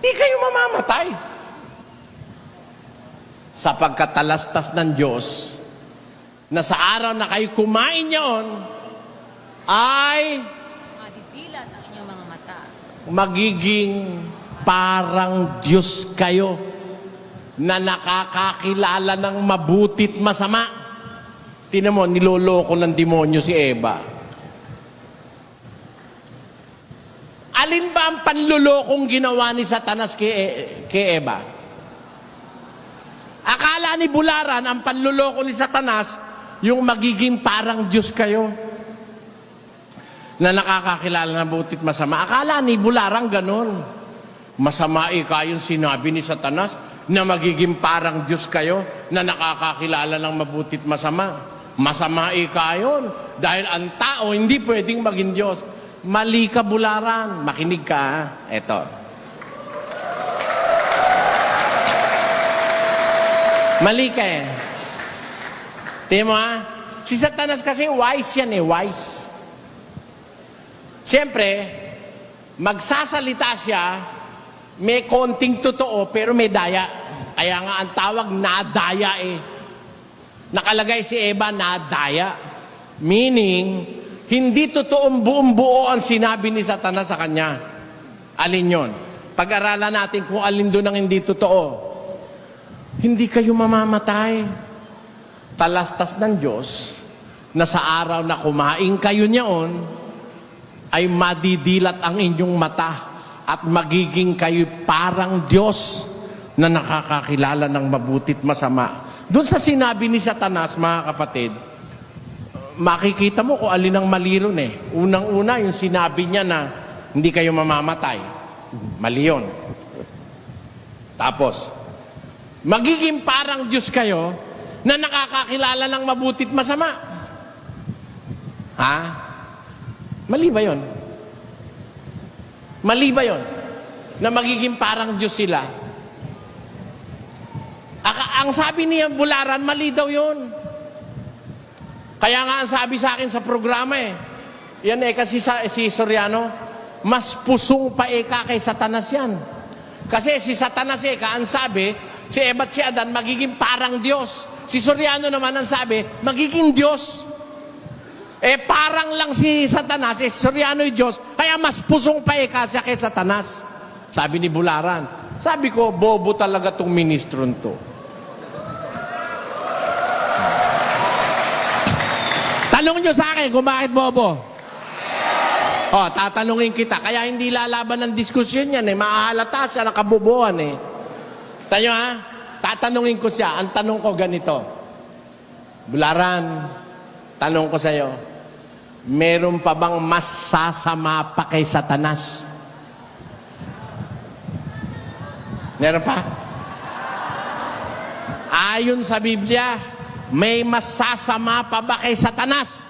di kayo mamamatay. Sapagkat talastas ng Diyos, na sa araw na kayo kumain niyon, ay Madidilat ang inyong mga mata. magiging parang Diyos kayo na nakakakilala ng mabutit masama. Tinan mo, niloloko ng demonyo si Eva. Alin ba ang panlulokong ginawa ni Satanas kay Eva? Akala ni Bularan, ang panluloko ni Satanas, yung magiging parang Diyos kayo na nakakakilala ng mabuti at masama. Akala ni Bularan ganon. Masama yung sinabi ni Satanas na magiging parang Diyos kayo na nakakakilala ng mabuti at masama. Masama yun. Dahil ang tao hindi pwedeng maging Diyos. Mali ka, Bularan. Makinig ka, ha? Eto. Mali ka eh. Tingnan mo, ha? Si Satanas kasi wise yan eh, wise. Siyempre, magsasalita siya, may konting totoo, pero may daya. Kaya nga ang tawag, nadaya eh. Nakalagay si Eva, nadaya. Meaning, hindi totoong buong-buo ang sinabi ni Satanas sa kanya. Alin yon? Pag-aralan natin kung alin doon ang hindi totoo. Hindi kayo mamamatay. Talastas ng Diyos na sa araw na kumain kayo niyaon, ay madidilat ang inyong mata at magiging kayo parang Diyos na nakakakilala ng mabutit masama. Doon sa sinabi ni Satanas, mga kapatid, makikita mo kung alin ang mali ron eh. Unang-una, yung sinabi niya na hindi kayo mamamatay. Mali yun. Tapos, magiging parang Diyos kayo na nakakakilala ng mabutit masama. Ha? Mali ba yun? Mali ba yun? Na magiging parang Diyos sila? Ang sabi niya, Bularan, mali daw yun. Kaya nga ang sabi sa akin sa programa eh, yan eh, kasi si Soriano, mas pusong pa kay Satanas yan. Kasi si Satanas ang sabi, si Eva at si Adan magiging parang Diyos. Si Soriano naman ang sabi, magiging Diyos. Parang lang si Satanas, Soriano Diyos, kaya mas pusong pa siya kay Satanas. Sabi ni Bularan. Sabi ko, bobo talaga tong ministron to. Tanong nyo sa akin kung bakit bobo. Tatanungin kita. Kaya hindi lalaban ng diskusyon yan eh. Maahalata siya, nakabubuan eh. Tayo ha? Tatanungin ko siya. Ang tanong ko ganito. Bularan, tanong ko sa'yo, meron pa bang mas sasama pa kay Satanas? Meron pa? Ayon sa Biblia, may mas sasama pa ba kay Satanas?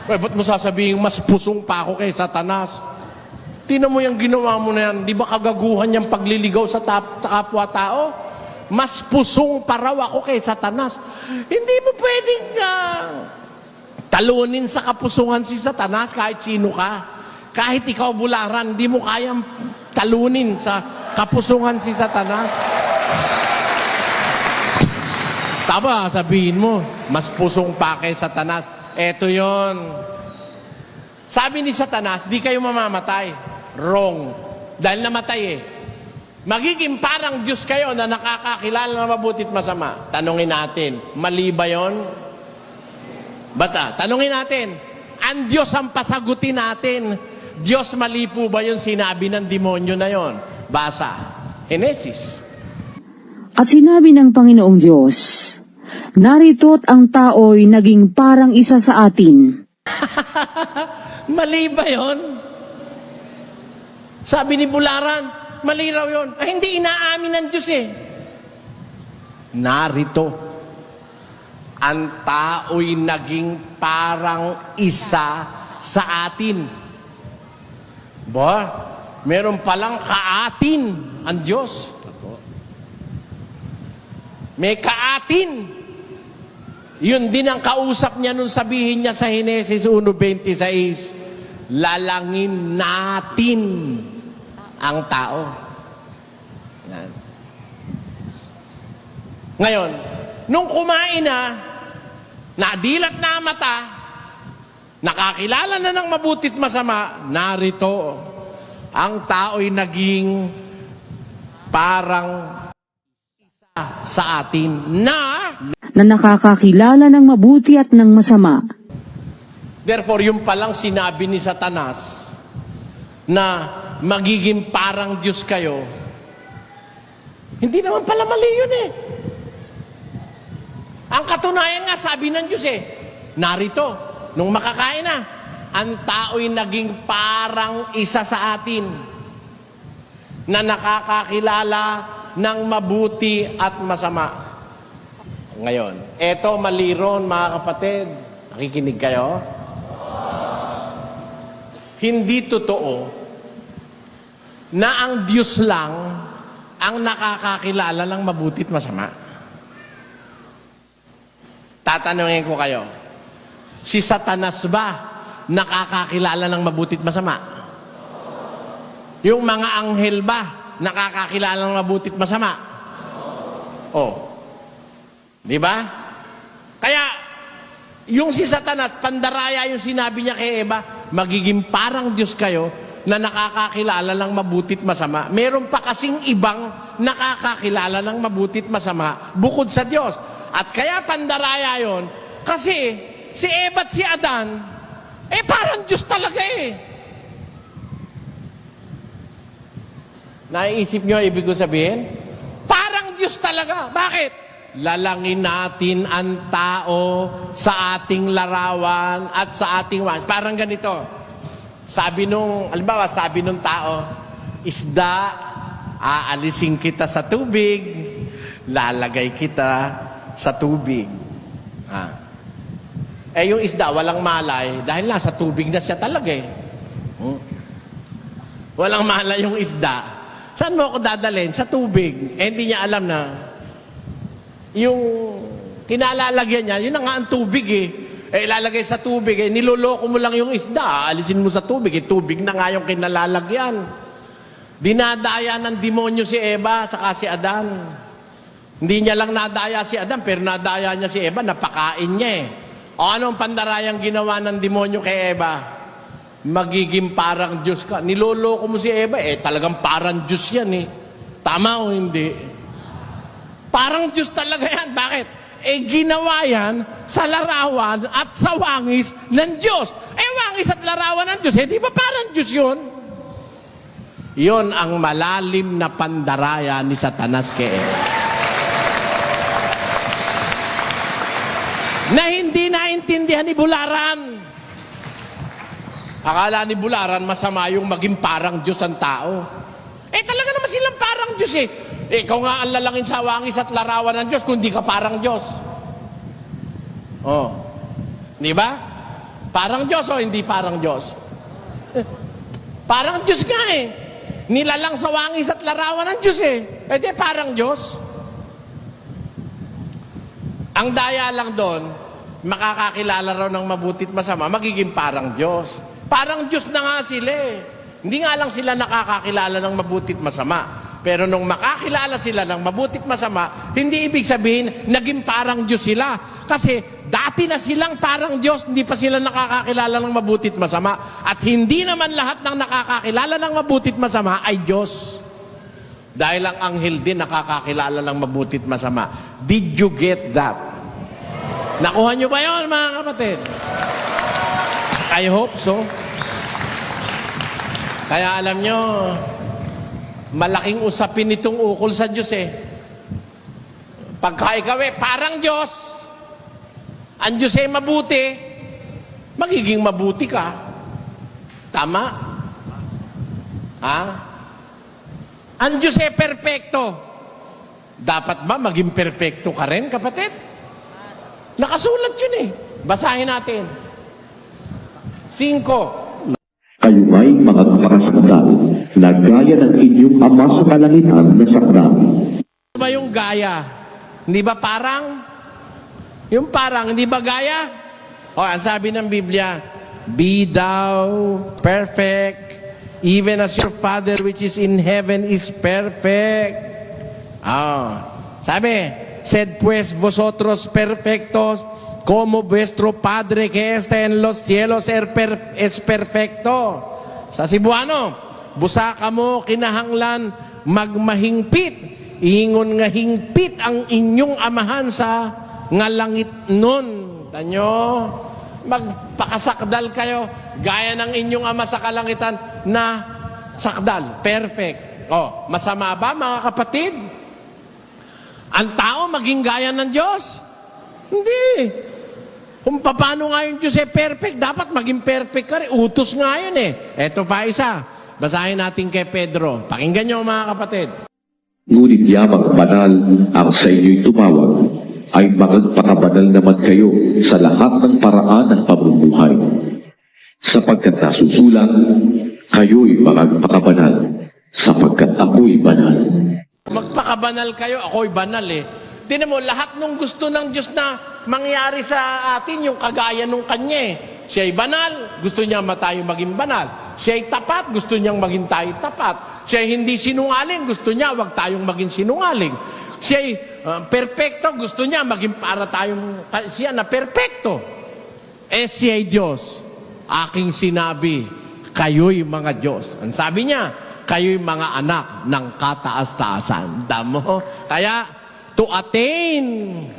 Ba't mo sasabihin, mas pusong pa ako kay Satanas? Tingnan mo yung ginawa mo na yan. Di ba kagaguhan yung pagliligaw sa kapwa-tao? Mas pusong pa raw ako kay Satanas. Hindi mo pwedeng talunin sa kapusungan si Satanas kahit sino ka. Kahit ikaw, Bularan, di mo kayang talunin sa kapusungan si Satanas. Tama, sabihin mo, mas pusong pa kay Satanas. Eto yon. Sabi ni Satanas, di kayo mamamatay. Wrong. Dahil namatay eh. Magiging parang Diyos kayo na nakakakilala ng mabutit masama. Tanungin natin, mali ba yun? Basta, tanungin natin, ang Diyos ang pasagutin natin. Diyos, mali po ba yung sinabi ng demonyo na yon? Basa, Genesis. At sinabi ng Panginoong Diyos, narito't ang tao'y naging parang isa sa atin. Mali ba yun? Sabi ni Bularan, mali raw yun. Hindi inaamin ng Diyos eh. Narito, ang tao'y naging parang isa sa atin. Meron palang kaatin ang Diyos. May kaatin. Yun din ang kausap niya nung sabihin niya sa Genesis 1:26, lalangin natin ang tao. Yan. Ngayon, nung kumain na, nadilat na ang mata, nakakilala na ng mabutit masama, narito, ang tao'y naging parang sa atin na nakakakilala ng mabuti at ng masama. therefore, yung palang sinabi ni Satanas na magiging parang Diyos kayo, hindi naman pala mali yun eh. Ang katunayan nga, sabi ng Diyos narito, nung makakain na, ang tao'y naging parang isa sa atin na nakakakilala ng mabuti at masama. Ngayon, eto maliron mga kapatid. Nakikinig kayo? Hindi totoo na ang Diyos lang ang nakakakilala ng mabuti at masama. Tatanungin ko kayo, si Satanas ba nakakakilala ng mabuti at masama? Yung mga anghel ba nakakakilala ng mabuti at masama? Oh. Di ba? Kaya, yung si Satanas, pandaraya yung sinabi niya kay Eva, magiging parang Diyos kayo na nakakakilala ng mabuti at masama. Meron pa kasing ibang nakakakilala ng mabuti at masama bukod sa Diyos. At kaya pandaraya yon kasi si Eva at si Adan, parang Diyos talaga Naiisip nyo ibig ko sabihin? Parang Diyos talaga. Bakit? Lalangin natin ang tao sa ating larawan at sa ating wans. Parang ganito. Sabi nung tao, isda, aalisin kita sa tubig, lalagay kita sa tubig. Yung isda, walang malay, dahil nasa tubig na siya talaga Walang malay yung isda. Saan mo ako dadalhin? Sa tubig. Hindi niya alam na yung kinalalagyan niya, yun na nga ang tubig ilalagay sa tubig niloloko mo lang yung isda, alisin mo sa tubig, tubig na nga yung kinalalagyan. Dinadaya ng demonyo si Eva saka si Adan. Hindi niya lang nadaya si Adan, pero nadaya niya si Eva, napakain niya O anong pandarayang ginawa ng demonyo kay Eva? Magiging parang Diyos ka. Niloloko mo si Eva, talagang parang Diyos yan Tama o hindi? Parang Diyos talaga yan. Bakit? Ginawa yan sa larawan at sa wangis ng Diyos. Wangis at larawan ng Diyos, di ba parang Diyos yun? Yun ang malalim na pandaraya ni Satanas kay Eva. Na hindi naintindihan ni Bularan. Akala ni Bularan masama yung maging parang Diyos ang tao. Talaga naman silang parang Diyos Ikaw nga ang lalangin sa wangis at larawan ng Diyos kung di ka parang Diyos. Di ba? Parang Diyos o hindi parang Diyos? Parang Diyos nga Nilalang sa wangis at larawan ng Diyos di parang Diyos. Ang daya lang doon, makakakilala raw ng mabuti at masama, magiging parang Diyos. Parang Diyos na nga sila Hindi nga lang sila nakakakilala ng mabuti at masama. Pero nung makakilala sila ng mabuti at masama, hindi ibig sabihin, naging parang Diyos sila. Kasi dati na silang parang Diyos, hindi pa sila nakakakilala ng mabuti at masama. At hindi naman lahat ng nakakakilala ng mabuti at masama ay Diyos. Dahil ang anghel din nakakakilala ng mabuti at masama. Did you get that? Nakuha nyo ba yun, mga kapatid? I hope so. Kaya alam nyo, malaking usapin itong ukol sa Diyos Pagka ikaw parang Diyos, ang Diyos mabuti, magiging mabuti ka. Tama? Ang Diyos perpekto. Dapat ba maging perpekto ka rin, kapatid? Nakasulat yun Basahin natin. 5. Kayo ay mga kapakasakdal na gaya ng inyong ama sa kalangitan na sakdal. Ano ba yung gaya? Hindi ba parang? Yung parang, hindi ba gaya? Ang sabi ng Biblia, be thou perfect, even as your Father which is in heaven is perfect. Sabi, sed pues vosotros perfectos, como vuestro Padre que está en los cielos es perfecto. Sa Cebuano, busaka mo kinahanglan magmahingpit, ingon nga hingpit ang inyong amahan sa nga langit nun. Tanyo, magpakasakdal kayo, gaya ng inyong ama sa kalangitan, na sakdal. Perfect. Oh, masama ba mga kapatid? Ang tao maging gaya ng Diyos? Hindi. Kung paano nga yung Diyos perfect, dapat maging perfect ka rin. Utos nga yun eh. Eto pa isa. Basahin natin kay Pedro. Pakinggan nyo mga kapatid. Ngunit yamang banal ang sa inyo'y tumawag, ay magpakabanal naman kayo sa lahat ng paraan ng pamumuhay. Sapagkat nasusulat, kayo'y magpakabanal, sapagkat ako'y banal. Magpakabanal kayo, ako'y banal eh. Tinan mo, lahat ng gusto ng Diyos na mangyari sa atin, yung kagaya nung kanya eh. Siya'y banal, gusto niya tayo maging banal. Siya'y tapat, gusto niyang maging tayo tapat. Siya'y hindi sinungaling, gusto niya wag tayong maging sinungaling. Siya'y perpekto, gusto niya maging para tayong siya na perpekto. Eh siya'y Diyos. Aking sinabi, kayo'y mga Diyos. Ang sabi niya, kayo'y mga anak ng kataas-taasan. Damo? Kaya, to attain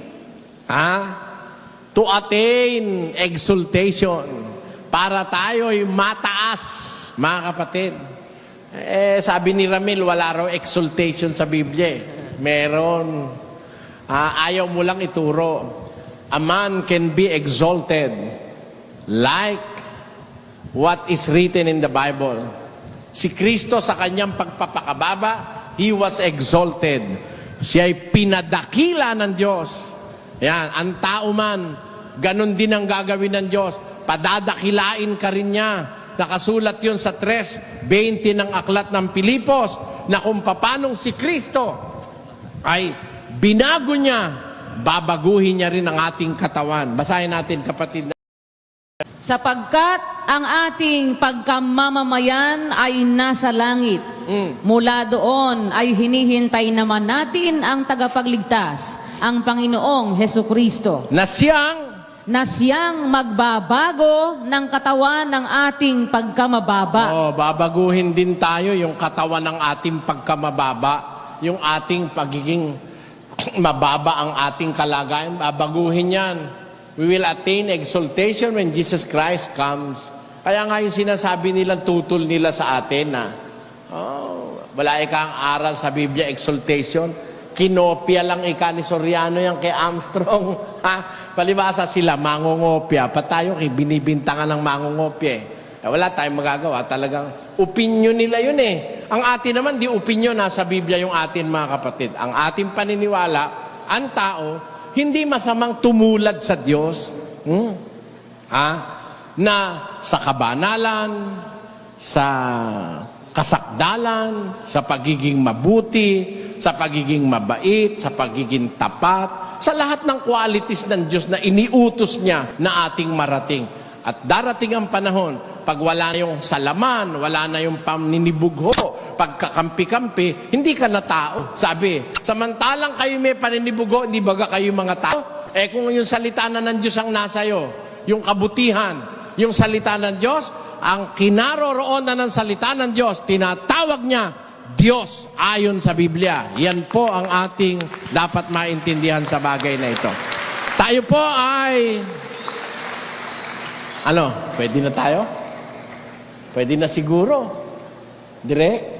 exaltation, para tayo'y mataas, mga kapatid. Sabi ni Ramil, wala raw exaltation sa Biblia. Meron. Ayaw mo lang ituro. A man can be exalted like what is written in the Bible. Si Kristo sa kanyang pagpapakababa, He was exalted. Siya'y pinadakila ng Diyos. Yan, ang tao man, ganun din ang gagawin ng Diyos. Padadakilain ka rin niya. Nakasulat yun sa 3:20 ng aklat ng Pilipos, na kung papanong si Kristo ay binago niya, babaguhin niya rin ang ating katawan. Basahin natin, kapatid. Sapagkat ang ating pagkamamamayan ay nasa langit. Mula doon ay hinihintay naman natin ang tagapagligtas, ang Panginoong Hesukristo, na siyang magbabago ng katawan ng ating pagkamababa. Babaguhin din tayo yung katawan ng ating pagkamababa, yung ating pagiging mababa ang ating kalagayan. Babaguhin yan. We will attain exaltation when Jesus Christ comes. Kaya nga yung sinasabi nilang tutol nila sa atin na, wala ikang aral sa Biblia, exaltation. Kinopia lang ika ni Soriano yan kay Armstrong. Palibasa sila, mangungopia. Pa tayo binibintangan ng mangungopia eh. Wala tayong magagawa. Talagang opinion nila yun eh. Ang atin naman, di opinion. Nasa Biblia yung atin, mga kapatid. Ang ating paniniwala, ang tao, hindi masamang tumulad sa Diyos. Na sa kabanalan, sa kasakdalan, sa pagiging mabuti, sa pagiging mabait, sa pagiging tapat, sa lahat ng qualities ng Diyos na iniutos niya na ating marating. At darating ang panahon, pag wala na yung salaman, wala na yung paninibugho, pagkakampi-kampi, hindi ka na tao. Sabi, samantalang kayo may paninibugho, hindi baga kayo mga tao? Kung yung salita na ng Diyos ang nasayo, yung kabutihan, yung salita ng Diyos, ang kinaroroonan ng salita ng Diyos, tinatawag niya Diyos ayon sa Biblia. Yan po ang ating dapat maintindihan sa bagay na ito. Tayo po ay... pwede na tayo? Pwede na siguro. Direk?